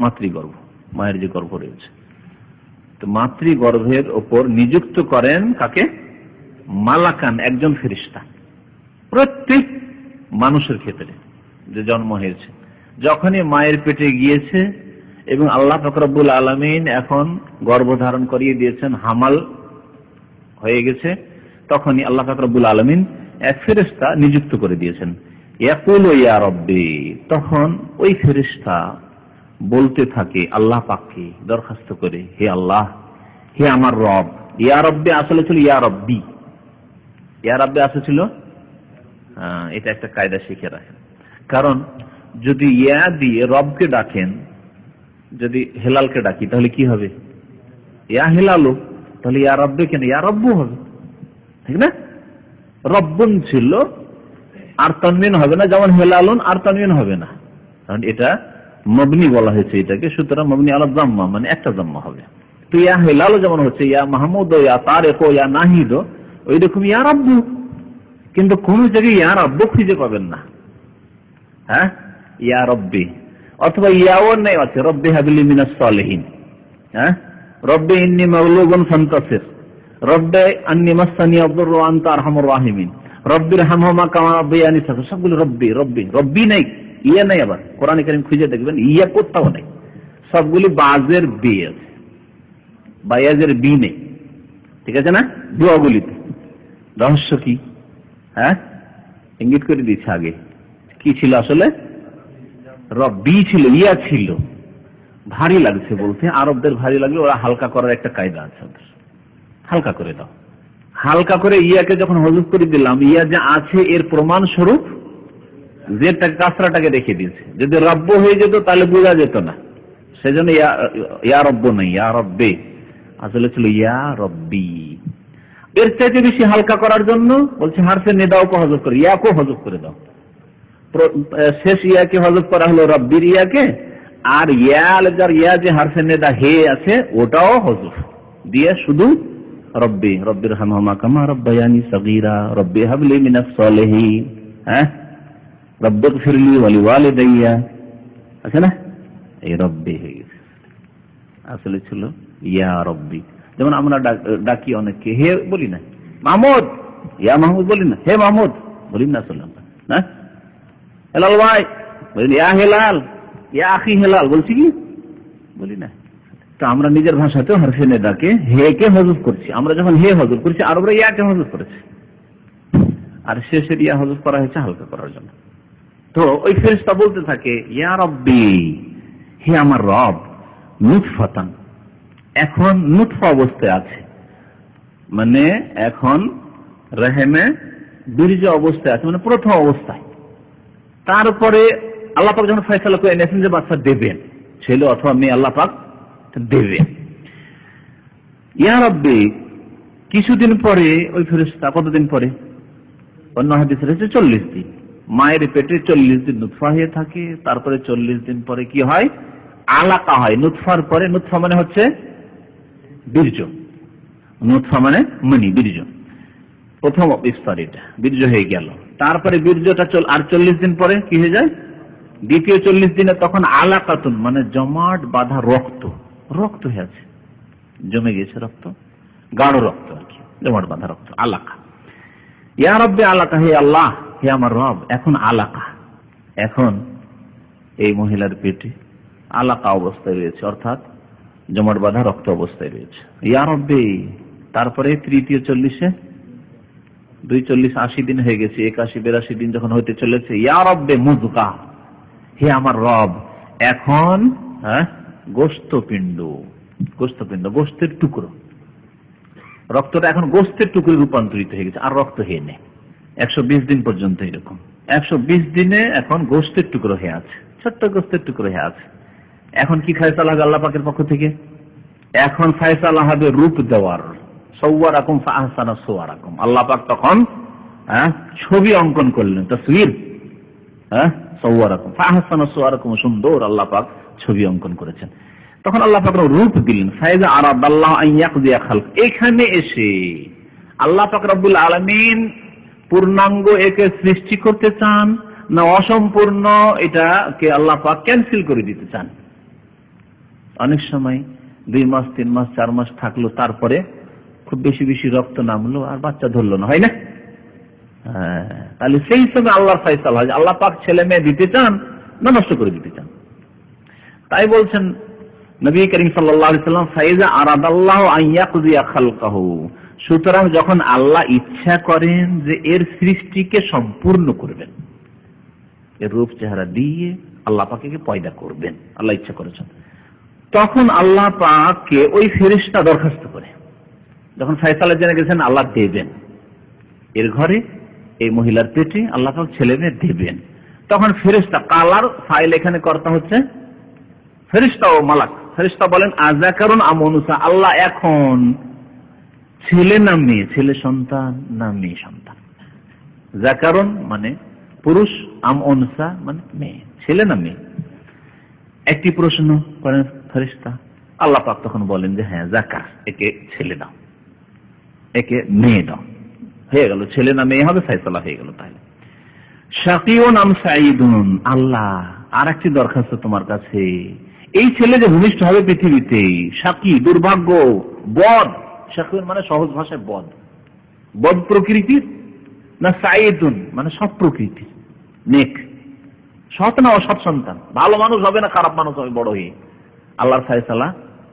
মাতৃগর্ভ, মায়ের যে গর্ভ রয়েছে, তো মাতৃগর্ভের উপর নিযুক্ত করেন কাকে? মালাকান, একজন ফেরেশতা। প্রত্যেক মানুষের ক্ষেত্রে যে জন্ম হয়েছে, যখনই মায়ের পেটে গিয়েছে এবং আল্লাহ পাক রব্বুল আলামিন এখন গর্ভধারণ করিয়ে দিয়েছেন, হামাল হয়ে গেছে, তখনই আল্লাহ পাক রব্বুল আলামিন এক ফেরেশতা নিযুক্ত করে দিয়েছেন। ইয়াকুলু ইয়া রব্বি, তখন ওই ফেরেশতা বলতে থাকে আল্লাহ পাককে দরখাস্ত করে, হে আল্লাহ, হে আমার রব। ইয়া রব্বি আসলে ছিল ইয়া রব্বি, ইয়া রব্বি আসলে ছিল, এটা একটা কায়দা শিখে রাখেন। কারণ যদি ইয়া দিয়ে রবকে ডাকেন, যদি হেলালকে ডাকি তাহলে কি হবে? ইয়া হেলালু, তাহলে ইয়া রব্বে কেন? ইয়া রব্বু হবে, ঠিক না? রব্বুন ছিল, আর তানবিন হবে না, যেমন হেলালুন আর তানবিন হবে না, কারণ এটা মবনি বলা হয়েছে এটাকে, সুতরাং মবনি আলা যাম্মা মানে একটা যাম্মা হবে। তো ইয়া হেলালু যেমন হচ্ছে ইয়া মাহমুদ, ইয়া তারেক, ইয়া নাহিদ, ওই রকম ইয়া রব্বু, কিন্তু কোন জায়গায় ইয়া রব্বু খুঁজে পাবেন না। হ্যাঁ, ইয়া রব্বি, অথবা ইয়াও নাই আছে রব্বি হাবলি মিনাস সালিহিন, হ্যাঁ, রব্বি ইন্নী মাগলুবুন ফান্তাসির, রব্বি আন্নী মাসসানি আদ-দুররু ওয়া আনতা আরহামুর রাহিমিন, রব্বির হামহুমা কামা রাব্বায়ানি সগীরা, সবগুলো রব্বি রব্বি, রব্বি নাই, ইয়া নাই। আবার কোরআনে কারীম খুঁজে দেখবেন ইয়া কোথাও নাই, সবগুলি বাজের বি আছে, বায়াজের বি নেই, ঠিক আছে না? দোয়াগুলিতে রহস্য কি? হ্যাঁ, ইঙ্গিত করে দিচ্ছে আগে কি ছিল আসলে? রব্বি ছিল, ইয়া ছিল। ভারী লাগছে বলতে, আরবদের ভারী লাগলে ওরা হালকা করার একটা কায়দা আছে ওদের, হালকা করে দাও। হালকা করে ইয়াকে যখন হযফ করে দিলাম, ইয়া যে আছে এর প্রমাণ স্বরূপ যেটা কাসরাটাকে রেখে দিয়েছে। যদি রব্ব হয়ে যেত তাহলে বোঝা যেত না, সেজন্য ইয়া রব্ব নাই, ইয়া রব্বে আসলে ছিল ইয়া রব্বি। এর চাইতে বেশি হালকা করার জন্য বলছে হারফে নেদাওকে হযফ করে, ইয়াকে হযফ করে দাও। শেষ ইয়াকে হযফ করা হলো রব্বির ইয়াকে, আর ইয়া যে হারফে নেদা হে আছে ওটাও হযফ দিয়ে শুধু রব্বি, রব্বির হামহুমা কামা রাব্বায়ানি সগীরা, রব্বি হাবলি মিনাস সালিহিন, হ্যাঁ, রব্বিগফিরলি ওয়া লিওয়ালিদাইয়া, আছে না? এই রব্বি হয়ে গেছে, আসলে ছিল ইয়া রব্বি। যেমন আমরা ডাকি অনেককে হে বলি না, মাহমুদ, ইয়া মাহমুদ বলি না, হে মাহমুদ বলি না, আসলে না, হেলাল ভাই বলি, ইয়া হেলাল, ইয়া আখি হেলাল বলছি কি? বলি না। তো আমরা নিজের ভাষাতেও হারফে নেদাকে হে কে হযফ করছি। আমরা যখন হে হযফ করছি, আরবরা ইয়াকে হযফ করেছে, আর শেষের ইয়া হযফ করা হয়েছে হালকা করার জন্য। তো ওই ফেরেশতা বলতে থাকে ইয়া রব্বি, হে আমার রব, নুতফাতান, এখন নুতফা অবস্থায় আছে, মানে এখন রেহেমে বীর্য অবস্থায় আছে, মানে প্রথম অবস্থায়। তারপরে আল্লাহ পাক যখন ফয়সালা করে এনেছেন যে বাচ্চা দেবেন, ছেলে অথবা মেয়ে, আল্লাহ পাক দেবেন। ইয়া রব্বি, কিছুদিন পরে ওই ফেরেশতা, কতদিন পরে? অন্য হাদিসে রয়েছে 40 দিন। মায়ের পেটে 40 দিন নুতফা হয়ে থাকে, তারপরে 40 দিন পরে কি হয়? আলাকা হয়। নুতফার পরে, নুতফা মানে হচ্ছে বীর্য, নুতফা মানে মনি, বীর্য, প্রথম স্তর, এটা বীর্য হয়ে গেল। তারপরে বীর্যটা আর 40 দিন পরে কি হয়ে যায়? দ্বিতীয় 40 দিনে তখন আলাকাতুন মানে জমাট বাঁধা রক্ত, রক্ত হয়ে আছে, জমে গেছে রক্ত, গাঢ় রক্ত আর কি, জমাট বাঁধা রক্ত, আলাকা। ইয়া রব্বি আলাকা, হে আল্লাহ, হে আমার রব, এখন আলাকা এখন এই মহিলার পেটে আলাকা অবস্থায় রয়েছে, অর্থাৎ জমাট বাঁধা রক্ত অবস্থায় রয়েছে। ইয়া রব্বে, তারপরে তৃতীয় 40-এ 240-80 দিন হয়ে গেছে, 81-82 দিন যখন হইতে চলেছে, ইয়া রব্বে মুযগা, হে আমার রব, এখন গোশতপিণ্ড, গোশতের টুকরো, রক্তটা এখন গোশতের টুকরো রূপান্তরিত হয়ে গেছে, আর রক্ত হয়ে নেই। 120 দিন পর্যন্ত এরকম, 120 দিনে এখন গোশতের টুকরো হয়ে আছে, ছোট্ট গোশতের টুকরো হয়ে আছে। এখন কি ফায়সালা হবে আল্লাহ পাকের পক্ষ থেকে? এখন ফায়সালা হবে রূপ দেওয়ার, সাওয়ারাকুম ফাআহসানা সুওয়ারাকুম। আল্লাহ পাক তখন ছবি অঙ্কন করলেন, তাসওয়ির, সাওয়ারাকুম ফাআহসানা সুওয়ারাকুম, সুন্দর আল্লাহ পাক ছবি অঙ্কন করেছেন। তখন আল্লাহ পাক রূপ দিলেন। ফাইজা আরাদাল্লাহু আন ইয়াকদিয়া খালক, এখানে এসে আল্লাহ পাক রব্বুল আলামিন পূর্ণাঙ্গ একে সৃষ্টি করতে চান না অসম্পূর্ণ এটাকে আল্লাহ পাক ক্যান্সেল করে দিতে চান? অনেক সময় 2 মাস 3 মাস 4 মাস থাকলো, তারপরে খুব বেশি বেশি রক্ত নামলো আর বাচ্চা ধরলো না, হয় না? তাহলে সেই সময় আল্লাহর ফয়সালা হয়, আল্লাহ পাক ছেলে মেয়ে দিতে চান না নষ্ট করে দিতে চান। তাই বলছেন নবী করিম সাল্লাল্লাহু আলাইহি ওয়াসাল্লাম, ফাইজা আরাদাল্লাহু আন ইয়াকদিয়া খালকাহু, সুতরাং যখন আল্লাহ ইচ্ছা করেন যে এর সৃষ্টিকে সম্পূর্ণ করবেন, এর রূপ চেহারা দিয়ে আল্লাহ পাককে পয়দা করবেন, আল্লাহ ইচ্ছা করেছেন, তখন আল্লাহ পাককে ওই ফেরেশতা দরখাস্ত করে, যখন ফয়সালা জেনে গেছেন আল্লাহ দেবেন, এর ঘরে এই মহিলার পেটে আল্লাহ পাক ছেলে মেয়ে দেবেন, তখন ফেরেশতা, কালার ফাইল এখানে কর্তা হচ্ছে ফেরেশতা ও মালাক। ফেরেশতা বলেন আযাকারুন আম উনসা, আল্লাহ এখন ছেলে না মেয়ে, ছেলে সন্তান না মেয়ে সন্তান। যাকারুন মানে পুরুষ, আম উনসা মানে মেয়ে, ছেলে না মেয়ে। একটি প্রশ্ন করেন ফেরেশতা, আল্লাহ পাক তখন বলেন যে হ্যাঁ যাকার, একে ছেলে দাও, একে মেয়ে দাও, হয়ে গেল, ছেলে না মেয়ে হবে, ফয়সালা হয়ে গেল। তাহলে শাকিউন আম সাঈদুন, আল্লাহ আর একটি দরখাস্ত তোমার কাছে, এই ছেলে যে ভূমিষ্ঠ হবে পৃথিবীতে, শাকি দুর্ভাগ্য, বদ, শাকিউন মানে সহজ ভাষায় বদ, বদ প্রকৃতির, না সাঈদুন মানে সৎ প্রকৃতির, নেক, সৎ না অসৎ সন্তান, ভালো মানুষ হবে না খারাপ মানুষ হবে বড় হয়ে, আল্লাহর ফয়সালা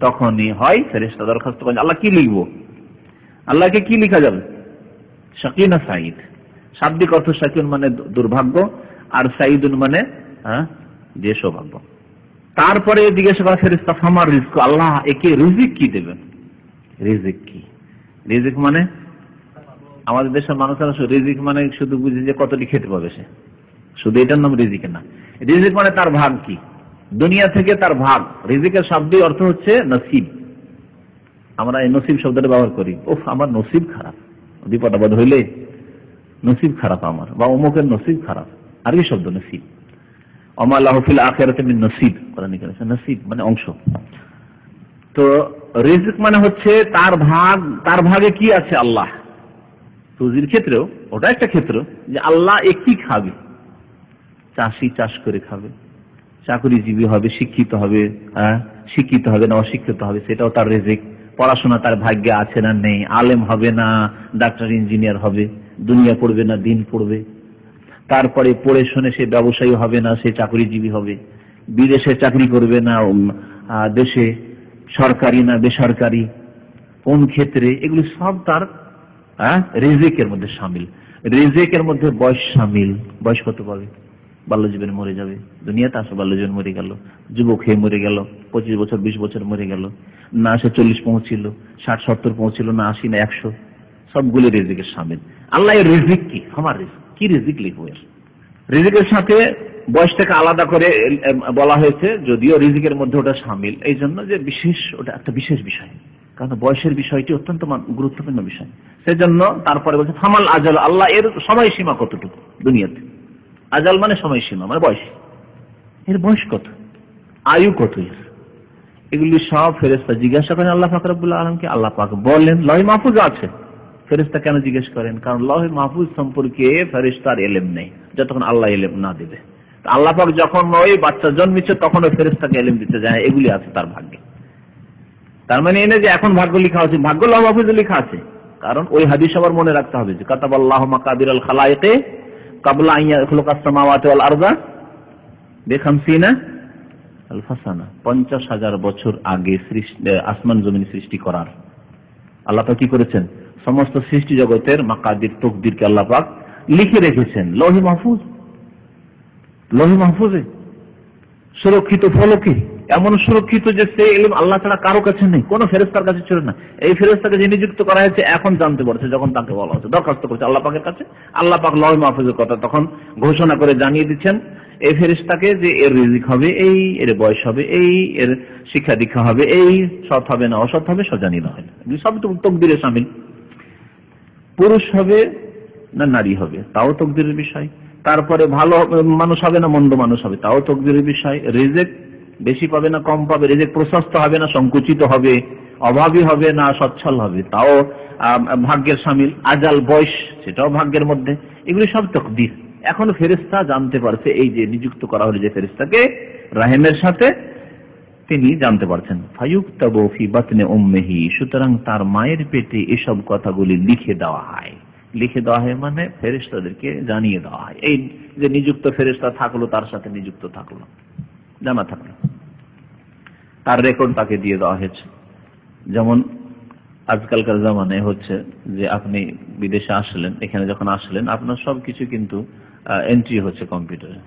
তখনই হয়। ফেরেশতা দরখাস্ত করেন, আল্লাহ কি লিখবো, আল্লাহকে কি লেখা যাবে, শাকি না সাঈদ? শাব্দিক অর্থ শাকিউন মানে দুর্ভাগ্য, আর সাঈদুন মানে যে সৌভাগ্য। তারপরে জিজ্ঞাসা করা ফেরেশতা, ফামার রিজক, আল্লাহ একে রিজিক কি দেবেন? রিজিক কি? রিজিক মানে আমাদের দেশের মানুষেরা রিজিক মানে শুধু বুঝে যে কতটি খেতে পাবে সে, শুধু এটার নাম রিজিক না। রিজিক মানে তার ভাগ কি, দুনিয়া থেকে তার ভাগ। রিজিকের শাব্দিক অর্থ হচ্ছে নসিব। আমরা এই নসিব শব্দটা ব্যবহার করি, ওফ আমার নসিব খারাপ, বিপদ আপদ হইলে নসিব খারাপ আমার, বা অমুকের নসিব খারাপ, আরবি শব্দ নসিব। ওমা লাহু ফিল আখিরাতি মিন নসিব, কোরআনে বলেছে নসিব মানে অংশ। তো রিজিক মানে হচ্ছে তার ভাগ, তার ভাগে কি আছে আল্লাহ। রুজির ক্ষেত্রেও ওটা একটা ক্ষেত্র যে আল্লাহ কি খাবে, চাষি চাষ করে খাবে, চাকরিজীবী হবে, শিক্ষিত হবে, শিক্ষিত হবে না অশিক্ষিত হবে, সেটাও তার রিজিক। পড়াশোনা তার ভাগ্যে আছে না নেই, আলেম হবে না ডাক্তার ইঞ্জিনিয়ার হবে, দুনিয়া পড়বে না দিন পড়বে, তারপরে পড়ে শুনে সে ব্যবসায়ী হবে না সে চাকরিজীবী হবে, বিদেশে চাকরি করবে না দেশে, সরকারি না বেসরকারি, কোন ক্ষেত্রে, এগুলি সব তার রিজিকের মধ্যে শামিল। রিজিকের মধ্যে বয়স শামিল, বয়স কত পাবে, বাল্যজীবনে মরে যাবে, দুনিয়াতে আসে বাল্যজীবন মরে গেল, যুবক হয়ে মরে গেল, 25 বছর 20 বছর মরে গেল, না সে 40 পৌঁছিল, 60-70 পৌঁছিল, না 80 না 100, সবগুলো রিজিকের শামিল। আল্লাহ এর রিজিক কি, আমার রিজিক কি, রিজিক লিখবো। রিজিকের সাথে বয়সটাকে আলাদা করে বলা হয়েছে, যদিও রিজিকের মধ্যে ওটা শামিল, এই জন্য যে বিশেষ, ওটা একটা বিশেষ বিষয়, কারণ বয়সের বিষয়টি অত্যন্ত গুরুত্বপূর্ণ বিষয়। সেজন্য তারপরে বলছে ফামাল আজাল, আল্লাহ এর সময়সীমা কতটুকু দুনিয়াতে। আজাল মানে সময়সীমা মানে বয়স, এর বয়স কত, আয়ু কত, এগুলি সব ফেরেশতা জিজ্ঞাসা করেন আল্লাহ পাক রব্বুল আলামিনকে। আল্লাহ পাক বলেন লৌহ মাহফুজ আছে। ফেরেশতা কেন জিজ্ঞেস করেন? কারণ লৌহ মাহফুজ সম্পর্কে ফেরেশতার ইলম নেই যতক্ষণ আল্লাহ ইলম না দেবে। আল্লাহ পাক যখন ওই বাচ্চা জন্মিচ্ছে তখন ওই ফেরেশতাকে ইলম দিতে যায়, এগুলি আছে তার ভাগ্যে। তার মানে এনে যে এখন ভাগ্য লেখা আছে, ভাগ্য লৌহ মাহফুজে লেখা আছে। কারণ ওই হাদিস আবার মনে রাখতে হবে যে কাতাবাল্লাহু মাকাদিরাল খালায়েকে ক্বাবলা আন ইয়াখলুকাস সামাওয়াতি ওয়াল আরদা বেখামসিনা আলফাসানা, 50,000 বছর আগে আসমান জমিন সৃষ্টি করার আল্লাহ পাক কি করেছেন? সমস্ত সৃষ্টি জগতের মাকাদির তকদিরকে আল্লাহ পাক লিখে রেখেছেন লৌহে মাহফুজ। লৌহে মাহফুজে সুরক্ষিত ফলকে, এমন সুরক্ষিত যে সেই ইলম আল্লাহ ছাড়া কারো কাছে নেই, কোন ফেরেশতার কাছে ছিল না। এই ফেরেশতাকে যে নিযুক্ত করা হয়েছে এখন জানতে পারছে, যখন তাকে বলা হচ্ছে, দরখাস্ত করছে আল্লাহ পাকের কাছে, আল্লাহ পাক লৌহে মাহফুজের কথা তখন ঘোষণা করে জানিয়ে দিচ্ছেন এই ফেরেশতাকে যে এর রিজিক হবে এই, এর বয়স হবে এই, এর শিক্ষা দীক্ষা হবে এই, সৎ হবে না অসৎ হবে সব জানিয়ে দেওয়া হয়। সব তো তকদিরে শামিল। পুরুষ হবে না নারী হবে তাও তকদিরের বিষয়, তারপরে ভালো মানুষ হবে না মন্দ মানুষ হবে তাও তকদিরের বিষয়, রিজিক বেশি পাবে না কম পাবে, রিজিক প্রশস্ত হবে না সংকুচিত হবে, অভাবী হবে না সচ্ছল হবে তাও ভাগ্যের শামিল, আজাল বয়স সেটাও ভাগ্যের মধ্যে, এগুলি সব তকদির। এখন ফেরেশতা জানতে পারছে, এই যে নিযুক্ত করা হলো যে ফেরেশতাকে রাহিমের সাথে, তিনি জানতে পারছেন ফায়ুক্তাবু ফি বাতনি উম্মিহি, সুতরাং তার মায়ের পেটে এসব কথাগুলি লিখে দেওয়া হয়। লিখে দেওয়া হয় মানে ফেরেশতাদেরকে জানিয়ে দেওয়া হয়। এই যে নিযুক্ত ফেরেশতা থাকলো তার সাথে নিযুক্ত থাকলো, জানা থাকলো, তার রেকর্ড তাকে দিয়ে দেওয়া হয়েছে। যেমন আজকালকার জামানায় হচ্ছে যে আপনি বিদেশে আসলেন, এখানে যখন আসলেন আপনার সবকিছু কিন্তু এন্ট্রি হচ্ছে কম্পিউটারে,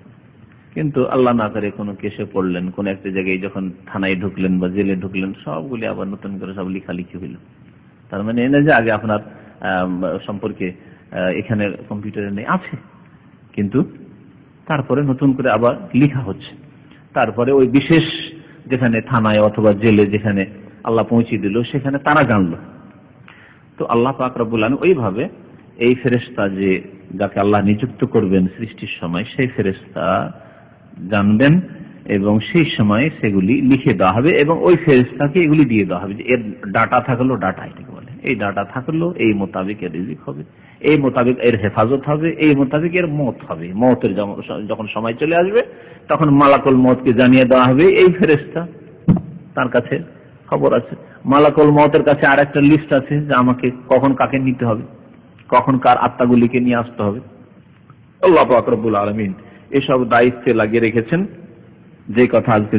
কিন্তু আল্লাহ না করে কোনো কেসে পড়লেন, কোন একটা জায়গায় যখন থানায় ঢুকলেন বা জেলে ঢুকলেন, সবগুলি আবার নতুন করে সব লেখালেখি হইল। তার মানে এনে যে আগে আপনার সম্পর্কে এখানে কম্পিউটারে নেই, আছে, কিন্তু তারপরে নতুন করে আবার লেখা হচ্ছে। তারপরে ওই বিশেষ যেখানে থানায় অথবা জেলে যেখানে আল্লাহ পৌঁছে দিল সেখানে তারা জানলো। তো আল্লাহ পাক রব্বুল আলামিন ওইভাবে এই ফেরেশতা যে যাকে আল্লাহ নিযুক্ত করবেন সৃষ্টির সময়, সেই ফেরেশতা জানবেন এবং সেই সময় সেগুলি লিখে দেওয়া হবে এবং ওই ফেরেশতাকে এগুলি দিয়ে দেওয়া হবে যে এর ডাটা থাকলো, ডাটা এটাকে বলে, এই ডাটা থাকলো এই মোতাবেক এর রিজিক হবে, এই মোতাবেক এর হেফাজত হবে, এই মোতাবেক এর মওত হবে। মওতের যখন সময় চলে আসবে তখন মালাকুল মওতকে জানিয়ে দেওয়া হবে, এই ফেরেশতা তার কাছে খবর আছে। মালাকুল মওতের কাছে আর একটা লিস্ট আছে যে আমাকে কখন কাকে নিতে হবে, কখন কার আত্মাগুলিকে নিয়ে আসতে হবে। আল্লাহ পাক রব্বুল আলামিন এসব দায়িত্বে লাগিয়ে রেখেছেন। যে কথা আজকে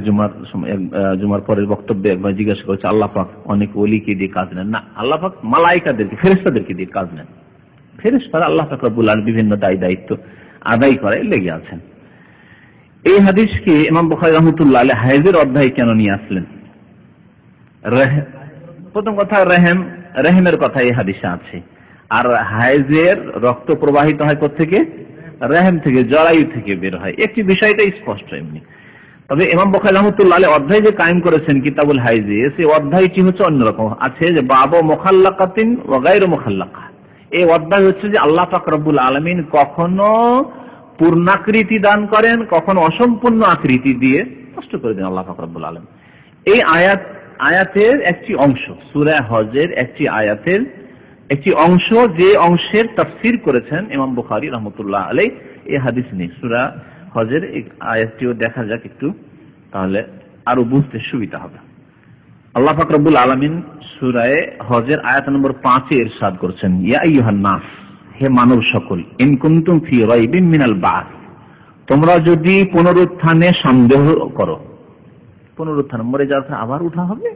জুমার পরের বক্তব্যে একবার জিজ্ঞাসা করেছে, আল্লাহ পাক অনেক ওলিকে দিয়ে কাজ নেন না, আল্লাহ পাক মালায়েকাদেরকে ফেরেশতাদেরকে দিয়ে কাজ নেন। ফেরেশতারা আল্লাহ পাক রব্বুল আলামিন বিভিন্ন দায়িত্ব আদায় করে লেগে আছেন। এই হাদিসকে ইমাম বুখারী রাহমাতুল্লাহ আলাইহি হায়েজের অধ্যায় কেন নিয়ে আসলেন? প্রথম কথা রেহেমের কথা এই হাদিসে আছে, আর হায়েজের রক্ত প্রবাহিত হয় কোত্থেকে? রেহেম থেকে, জরায়ু থেকে বের হয়। একটি বিষয়টা স্পষ্ট এমনি। তবে ইমাম বুখারী রাহমাতুল্লাহ আলাইহি অধ্যায় যে কায়েম করেছেন কিতাবুল হাইজে, সেই অধ্যায়টি হচ্ছে অন্যরকম আছে, যে বাবু মুখাল্লাকাতিন ওয়া গায়রু মুখাল্লাকা। এই অধ্যায় হচ্ছে যে আল্লাহ পাক রব্বুল আলামিন কখনো পূর্ণাকৃতি দান করেন, কখনো অসম্পূর্ণ আকৃতি দিয়ে নষ্ট করে দেন আল্লাহ পাক রব্বুল আলামিন। এই আয়াতের একটি অংশ, সূরা হজের একটি আয়াতের একটি অংশ, যে অংশের তাফসীর করেছেন ইমাম বুখারী রাহমাতুল্লাহ আলাইহি এই হাদিস নিয়ে। সূরা হজের এই আয়াতটিও দেখা যাক একটু, তাহলে আরো বুঝতে সুবিধা হবে। আল্লাহ পাক রব্বুল আলামিন সূরা হজের আয়াত নম্বর 5 এ ইরশাদ করেছেন, ইয়া আইয়ুহান নাস, হে মানব সকল, ইন কুনতুম ফি রাইবিন মিনাল বাস, তোমরা যদি পুনরুত্থানে সন্দেহ করো। পুনরুত্থান, মরে যাওয়ার আবার উঠা হবে,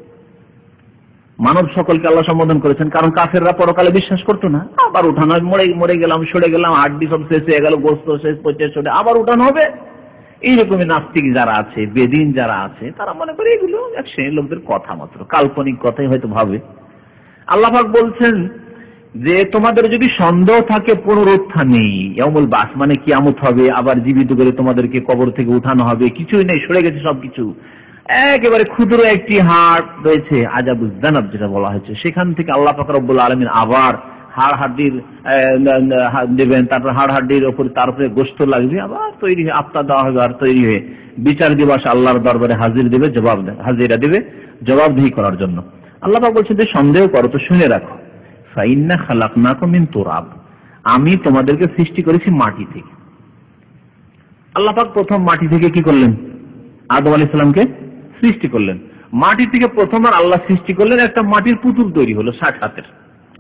মানব সকলকে আল্লাহ সম্বোধন করেছেন, কারণ কাফেররা পরকালে বিশ্বাস করতো না। আবার উঠানো, মরে গেলাম, সরে গেলাম, হাড্ডি সব শেষ হয়ে গেল, গোস্ত শেষ, পচে সরে আবার উঠানো হবে। এইরকমই নাস্তিক যারা আছে, বেদিন যারা আছে, তারা মনে করে এগুলো এক শ্রেণীর লোকদের কথা মাত্র, কাল্পনিক কথাই হয়তো ভাবে। আল্লাহ পাক বলছেন যে তোমাদের যদি সন্দেহ থাকে পুনরুত্থানে, ইয়াউমুল বাস মানে কিয়ামত হবে, আবার জীবিত করে তোমাদেরকে কবর থেকে উঠানো হবে, কিছুই নেই, সরে গেছে সবকিছু, একেবারে ক্ষুদ্র একটি হাড় রয়েছে, আজাবুজ জানাব যেটা বলা হয়েছে, সেখান থেকে আল্লাহ পাক রব্বুল আলামিন আবার হাড় হাড্ডির দেবেন, তারপর হাড় হাড্ডির ওপর তারপরে গোশত লাগবে, আবার তৈরি হয়ে আত্মা দেওয়া হবে, আর তৈরি হয়ে বিচার দিবস আল্লাহর দরবারে হাজির দেবে, হাজিরা দেবে জবাবদিহি করার জন্য। আল্লাহ পাক বলছেন যে সন্দেহ করো তো শুনে রাখো, ফাইন্না খালাকনাকুম মিন তুরাব, আমি তোমাদেরকে সৃষ্টি করেছি মাটি থেকে। আল্লাহ পাক প্রথম মাটি থেকে কি করলেন? আদম আলাইহিস সালামকে সৃষ্টি করলেন। মাটি থেকে প্রথমবার আল্লাহ সৃষ্টি করলেন, একটা মাটির পুতুল তৈরি হলো 60 হাতের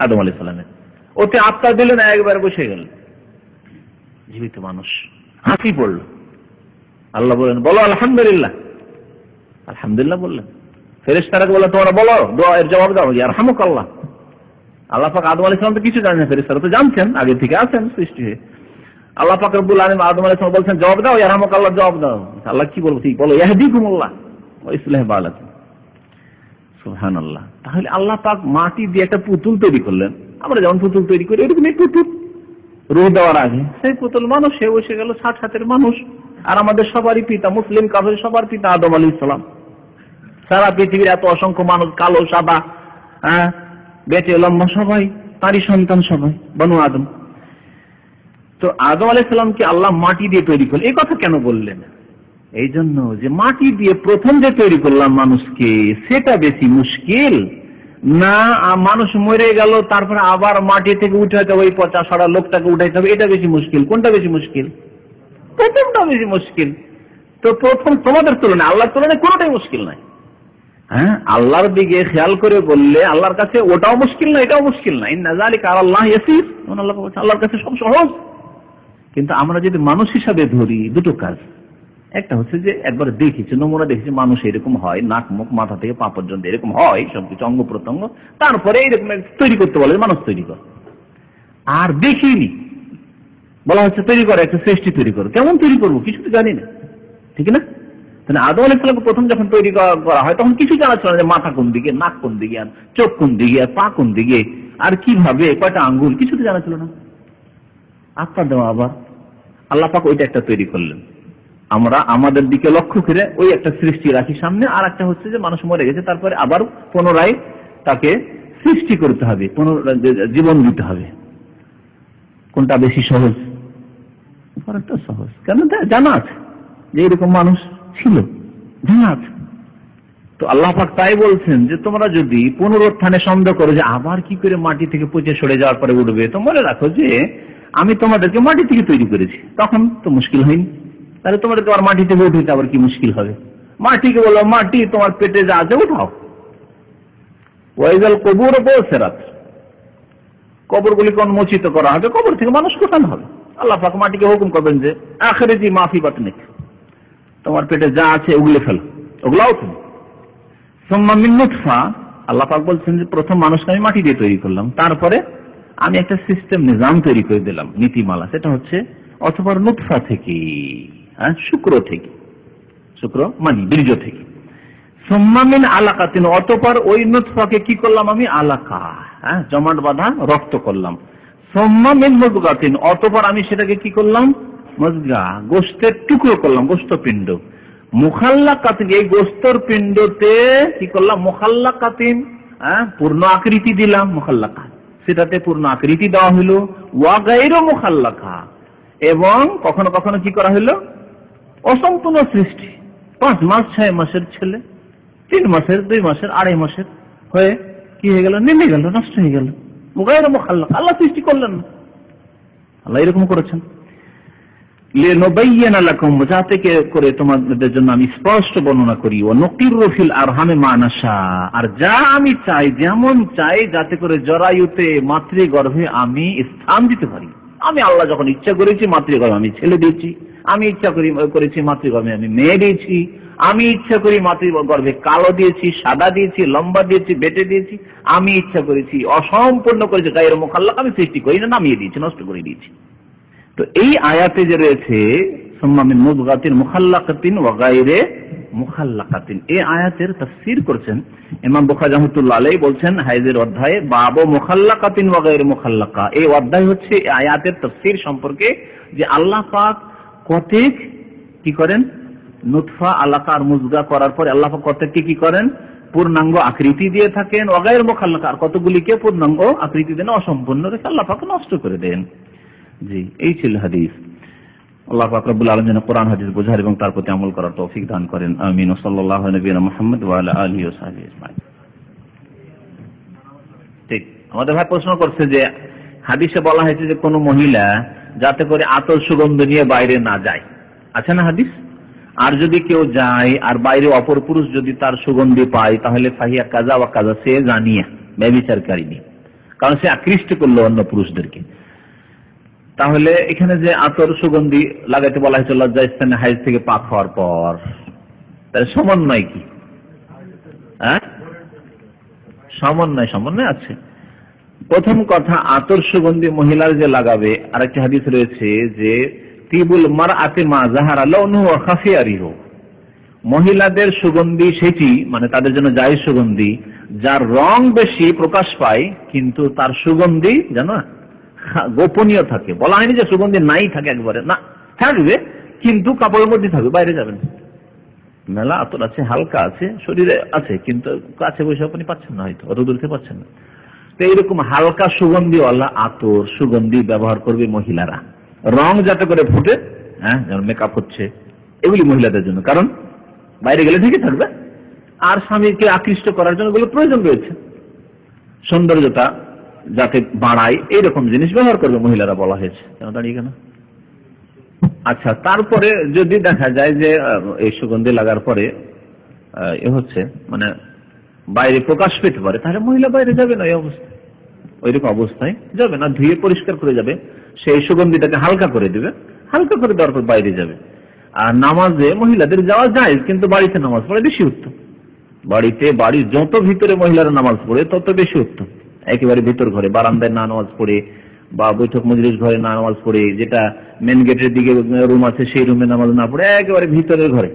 আদম আলাইহিস সালামের, ওতে আত্মা দিলেন, একবার বসে গেল, জীবিত মানুষ, হাসি পড়ল। আল্লাহ বলেন বলো আলহামদুলিল্লাহ, আলহামদুলিল্লাহ বললেন। ফেরেশতারা বলে তোমরা বলো, দোয়ার জবাব দাও, ইয়ারহামুকাল্লাহ। আল্লাহ পাক আদম আলাইহিস সালাম তো কিছু জানেন না, ফেরেশতারা তো জানতেন, আগে থেকে আছেন সৃষ্টি হয়ে। আল্লাহ পাক রব্বুল আলামিন আদম আলাইহিস সালাম বলছেন জবাব দাও, ইয়ারহামুকাল্লাহ জবাব দাও। আল্লাহ কি বলবো, ঠিক বলো, ইয়াহদিকুমুল্লাহ ওয়া ইসলাহ বালাকুম। সুবহানাল্লাহ। তাহলে আল্লাহ পাক মাটি দিয়ে একটা পুতুল তৈরি করলেন, আমরা যেমন পুতুল তৈরি করি এরকম এই পুতুল রূহ দেওয়ার আগে সেই পুতুল মানুষ সে বসে গেল, 60 মানুষ। আর আমাদের সবারই পিতা, মুসলিম কাফের সবার পিতা আদম আলাইহিস সালাম। সারা পৃথিবীর এত অসংখ্য মানুষ, কালো সাদা, বেটে লম্বা, সবাই তারই সন্তান, সবাই বনু আদম। তো আদম আলাইহিস সালামকে আল্লাহ মাটি দিয়ে তৈরি করলেন, এই কথা কেন বললেন? এই জন্য যে মাটি দিয়ে প্রথম যে তৈরি করলাম মানুষকে, সেটা বেশি মুশকিল না মানুষ মরে গেল তারপরে আবার মাটি থেকে উঠাতে হবে, ওই পচা সরা লোকটাকে উঠাইতে হবে, এটা বেশি মুশকিল? কোনটা বেশি মুশকিল? প্রথমটা বেশি মুশকিল। তো প্রথম তোমাদের তুলনায়, আল্লাহর তুলনায় কোনটাই মুশকিল নাই। হ্যাঁ, আল্লাহর দিকে খেয়াল করে বললে আল্লাহর কাছে ওটাও মুশকিল না, এটাও মুশকিল না। ইন্না যালিকা আলাল্লাহি ইয়াসির, আল্লাহর কাছে সব সহজ। কিন্তু আমরা যদি মানুষ হিসাবে ধরি, দুটো কাজ। একটা হচ্ছে যে একবার দেখেছি, নমুনা দেখেছি, মানুষ এরকম হয়, নাক মুখ মাথা থেকে পা পর্যন্ত এরকম হয়, সবকিছু অঙ্গ প্রত্যঙ্গ, তারপরে এরকম তৈরি করতে বলে মানুষ তৈরি কর। আর দেখিনি, বলা হচ্ছে তৈরি করে, একটা সৃষ্টি তৈরি করো। কেমন তৈরি করবো কিছু তো জানি না, ঠিক না? তাহলে আদম আলাইহিস সালামকে প্রথম যখন তৈরি করা হয় তখন কিছু জানা ছিল না, যে মাথা কোন দিকে, নাক কোন দিকে, আর চোখ কোন দিকে, আর পা কোন দিকে, আর কিভাবে, কয়টা আঙ্গুল, কিছু তো জানা ছিল না। আত্মা দেওয়া আবার আল্লাহ পাক ওইটা একটা তৈরি করলেন। আমরা আমাদের দিকে লক্ষ্য করে ওই একটা সৃষ্টি রাখি সামনে, আর একটা হচ্ছে যে মানুষ মরে গেছে, তারপরে আবার পুনরায় তাকে সৃষ্টি করতে হবে, জীবন দিতে হবে। কোনটা বেশি সহজ? ফরকটা সহজ। কেন? জানা আছে যে এরকম মানুষ ছিল, জানা আছে। তো আল্লাহ পাক তাই বলছেন যে তোমরা যদি পুনরুত্থানে সন্দেহ করো যে আবার কি করে মাটি থেকে পচে সরে যাওয়ার পরে উঠবে, তো মনে রাখো যে আমি তোমাদেরকে মাটি থেকে তৈরি করেছি, তখন তো মুশকিল হয়নি। তাহলে তোমাদেরকে আবার মাটি থেকে উঠে আবার কি মুশকিল হবে? মাটিকে বলো, মাটি তোমার পেটে যা আছে উঠাও। ওয়াইজাল কবুর বুসিরাত, কবরগুলি কোন মোচিত করা হবে, কবর থেকে মানুষ কোথানো হবে। আল্লাহ পাক মাটিকে হুকুম করবেন যে আখিরাজি মাফি বাতনিক, তোমার পেটে যা আছে ওগুলো ফেলো, ওগুলাও তুমি। সুম্মা মিন নুতফা, আল্লাহ পাক বলছেন যে প্রথম মানুষকে আমি মাটি দিয়ে তৈরি করলাম, তারপরে আমি একটা সিস্টেম নিজাম তৈরি করে দিলাম, নীতিমালা। সেটা হচ্ছে অথবা নুতফা থেকে, শুক্র থেকে, শুক্র মানে বীর্য থেকে। সুম্মা মিন আলাকাতিন, অতঃপর ওই নুতফাকে কি করলাম আমি? আলাকা, জমাট বাঁধা রক্ত করলাম। সুম্মা মিন মুদগাতিন, অতঃপর আমি সেটাকে কি করলাম? মুদগা, গোশতের টুকরো করলাম, গোশতপিণ্ড। মুখাল্লাকাতিন, এই গোশতের পিণ্ডতে কি করলাম? মুখাল্লাকাতিন, পূর্ণ আকৃতি দিলাম। মুখাল্লাকাত, সেটাতে পূর্ণ আকৃতি দেওয়া হলো। ওয়া গায়রু মুখাল্লাকা, এবং কখনো কখনো কি করা হলো? অসম্পূর্ণ সৃষ্টি। 5 মাস 6 মাসের ছেলে 3 মাসের 2 মাসের 2.5 মাসের হয়ে কি হয়ে গেল? নেমে গেল, নষ্ট হয়ে গেল। গায়রু মুখাল্লাকা, আল্লাহ সৃষ্টি করলেন না, আল্লাহ এরকম করেছেন। লিনুবাইয়িনা লাকুম, যাতে করে তোমাদের জন্য আমি স্পষ্ট বর্ণনা করি। ওয়া নুকিরু ফিল আরহামে মা নাশা, আর যা আমি চাই, যেমন চাই, যাতে করে জরায়ুতে, মাতৃগর্ভে আমি স্থান দিতে পারি। আমি আল্লাহ যখন ইচ্ছা করেছি মাতৃগর্ভে আমি ছেলে দিয়েছি, আমি ইচ্ছা করেছি মাতৃগর্ভে আমি মেয়ে দিয়েছি, আমি ইচ্ছা করি মাতৃগর্ভে কালো দিয়েছি, সাদা দিয়েছি, লম্বা দিয়েছি, বেটে দিয়েছি, আমি ইচ্ছা করেছি অসম্পূর্ণ করেছি গায়রু মুখাল্লাক, আমি সৃষ্টি করি না, নামিয়ে দিয়েছি, নষ্ট করে দিয়েছি। তো এই আয়াতে যে রয়েছে সুম্মা মিন মুদগাতিন মুখাল্লাকাতিন ওয়া গায়রে মুখাল্লাকাতিন, এই আয়াতের তাফসীর করেছেন ইমাম বুখারী রাহমাতুল্লাহ আলাইহি, বলছেন হাইজের অধ্যায়ে বাবু মুখাল্লাকাতিন ওয়া গায়রে মুখাল্লাকা। এই অধ্যায় হচ্ছে এই আয়াতের তাফসীর সম্পর্কে, যে আল্লাহ পাক কতক কি করেন? নুতফা, আলাকা আর মুজগা করার পরে আল্লাহ পাক কতককে কি করেন? পূর্ণাঙ্গ আকৃতি দিয়ে থাকেন। ওয়া গায়রে মুখাল্লাকা, আর কতগুলিকে পূর্ণাঙ্গ আকৃতি দেন, অসম্পূর্ণ রেখে আল্লাহ পাক নষ্ট করে দেন। জি, এই ছিল হাদিস। আল্লাহ পাক রব্বুল আলামিন যেন কোরআন হাদিস বোঝার এবং তার প্রতি আমল করার তৌফিক দান করেন। আমিন। সাল্লাল্লাহু আলা নবিয়িনা মুহাম্মদ ওয়া আলা আলিহি ওয়া সাহবিহি আজমাইন। ঠিক, আমাদের ভাই প্রশ্ন করছে যে হাদিসে বলা হয়েছে যে কোন মহিলা যাতে করে আতর সুগন্ধ নিয়ে বাইরে না যায়, আছে না হাদিস? আর যদি কেউ যায় আর বাইরে অপর পুরুষ যদি তার সুগন্ধি পায়, তাহলে ফাহিয়া কাজা ওয়া কাজা, সে জানিয়া ব্যভিচারকারিনী, কারণ সে আকৃষ্ট করলো অন্য পুরুষদেরকে। তাহলে এখানে যে আতর সুগন্ধি লাগাইতে বলা হয়েছে লজ্জাস্থানে হাইজ থেকে পাক হওয়ার পর, তাহলে সমন্বয় কি? হ্যাঁ, সমন্বয় আছে। প্রথম কথা, আতর সুগন্ধি মহিলার যে লাগাবে, আরেকটি হাদিস রয়েছে যে তিবুল মারআতি মা যাহারা লাউনুহু ওয়া খাফিয়া রিহু, মহিলাদের সুগন্ধি সেটি, মানে তাদের জন্য জায়েজ সুগন্ধি যার রং বেশি প্রকাশ পায় কিন্তু তার সুগন্ধি যেন গোপনীয় থাকে। বলা হয়নি যে সুগন্ধি নাই থাকে, একবারে না, থাকবে কিন্তু কাপড়ের মধ্যে থাকবে, বাইরে যাবে না। মেলা আতর আছে, হালকা আছে, শরীরে আছে, কিন্তু কাছে বসে আপনি পাচ্ছেন না, হয়তো অত দূর থেকে পাচ্ছেন না। তো এইরকম হালকা সুগন্ধিওয়ালা আতর সুগন্ধি ব্যবহার করবে মহিলারা, রং যাতে করে ফুটে, হ্যাঁ, যেমন মেকআপ হচ্ছে, এগুলি মহিলাদের জন্য, কারণ বাইরে গেলে ঠিকই থাকবে। আর স্বামীকে আকৃষ্ট করার জন্য এগুলো প্রয়োজন রয়েছে, সৌন্দর্যতা যাতে বাড়ায়, এইরকম জিনিস ব্যবহার করবে মহিলারা, বলা হয়েছে। কেন দাঁড়িয়ে কেন? আচ্ছা, তারপরে যদি দেখা যায় যে এই সুগন্ধি লাগার পরে এ হচ্ছে, মানে বাইরে প্রকাশ পেতে পারে, তাহলে মহিলা বাইরে যাবে না, এই অবস্থায়, ওইরকম অবস্থায় যাবে না, ধুয়ে পরিষ্কার করে যাবে, সেই সুগন্ধিটাকে হালকা করে দিবে, হালকা করে দেওয়ার পর বাইরে যাবে। আর নামাজে মহিলাদের যাওয়া যায়, কিন্তু বাড়িতে নামাজ পড়ে বেশি উত্তম। বাড়ির যত ভিতরে মহিলারা নামাজ পড়ে তত বেশি উত্তম। একেবারে ভিতর ঘরে বারান্দায় না নামাজ পড়ে, বা বৈঠক মজলিস ঘরে না নামাজ পড়ে, যেটা মেন গেটের দিকে রুম আছে সেই রুমে নামাজ না পড়ে, একেবারে ভিতরের ঘরে,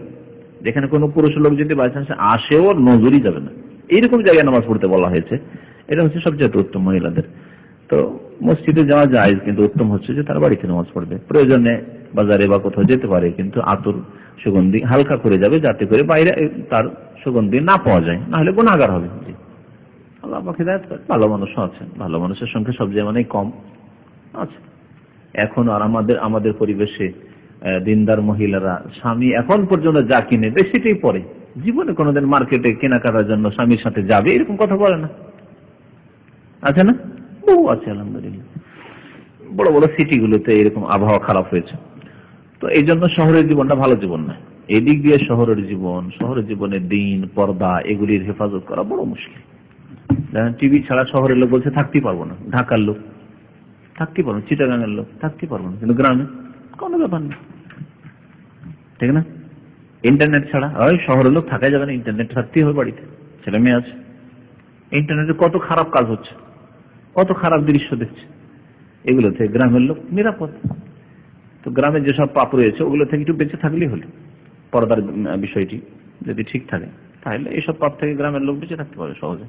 যেখানে কোনো পুরুষ লোক যদি বাই চান্স আসে ওর নজরই যাবে না, এইরকম জায়গায় নামাজ পড়তে বলা হয়েছে। এটা হচ্ছে সবচেয়ে উত্তম মহিলাদের। তো মসজিদে যাওয়া যায়, কিন্তু উত্তম হচ্ছে যে তার বাড়িতে নামাজ পড়বে। প্রয়োজনে বাজারে বা কোথাও যেতে পারে, কিন্তু আতর সুগন্ধি হালকা করে যাবে, যাতে করে বাইরে তার সুগন্ধি না পাওয়া যায়, না হলে গুনাহগার হবে। জি, আল্লাহ পাক হিদায়াত করেন। ভালো মানুষও আছেন, ভালো মানুষের সংখ্যা সবচেয়ে মানে কম আছে এখন। আর আমাদের পরিবেশে দিনদার মহিলারা স্বামী এখন পর্যন্ত যা কিনে দেয় সেটাই পরে, জীবনে কোনোদিন মার্কেটে কেনাকাটার জন্য স্বামীর সাথে যাবে এরকম কথা বলে না, আছে না? বহু আছে আলহামদুলিল্লাহ। বড় বড় সিটিগুলোতে এরকম আবহাওয়া খারাপ হয়েছে। তো এই জন্য শহরের জীবনটা ভালো জীবন নয়। এদিক দিয়ে শহরের জীবনের দিন পর্দা এগুলির হেফাজত করা বড় মুশকিল। টিভি ছাড়া শহরের লোক বলছে থাকতেই পারবো না, ঢাকার লোক থাকতে পারবো, চিটাগাঙের লোক থাকতে পারবো না, কিন্তু গ্রামে কোনো ব্যাপার না, ঠিক না? ইন্টারনেট ছাড়া ওই শহরের লোক থাকা যাবে না, ইন্টারনেট থাকতেই হবে বাড়িতে, ছেলে মেয়ে আছে। ইন্টারনেটে কত খারাপ কাজ হচ্ছে, কত খারাপ দৃশ্য দেখছে, এগুলো থেকে গ্রামের লোক নিরাপদ। তো গ্রামে যেসব পাপ রয়েছে ওগুলো থেকে একটু বেঁচে থাকলেই হলো। পর্দার বিষয়টি যদি ঠিক থাকে তাহলে এইসব পাপ থেকে গ্রামের লোক বেঁচে থাকতে পারে সহজে।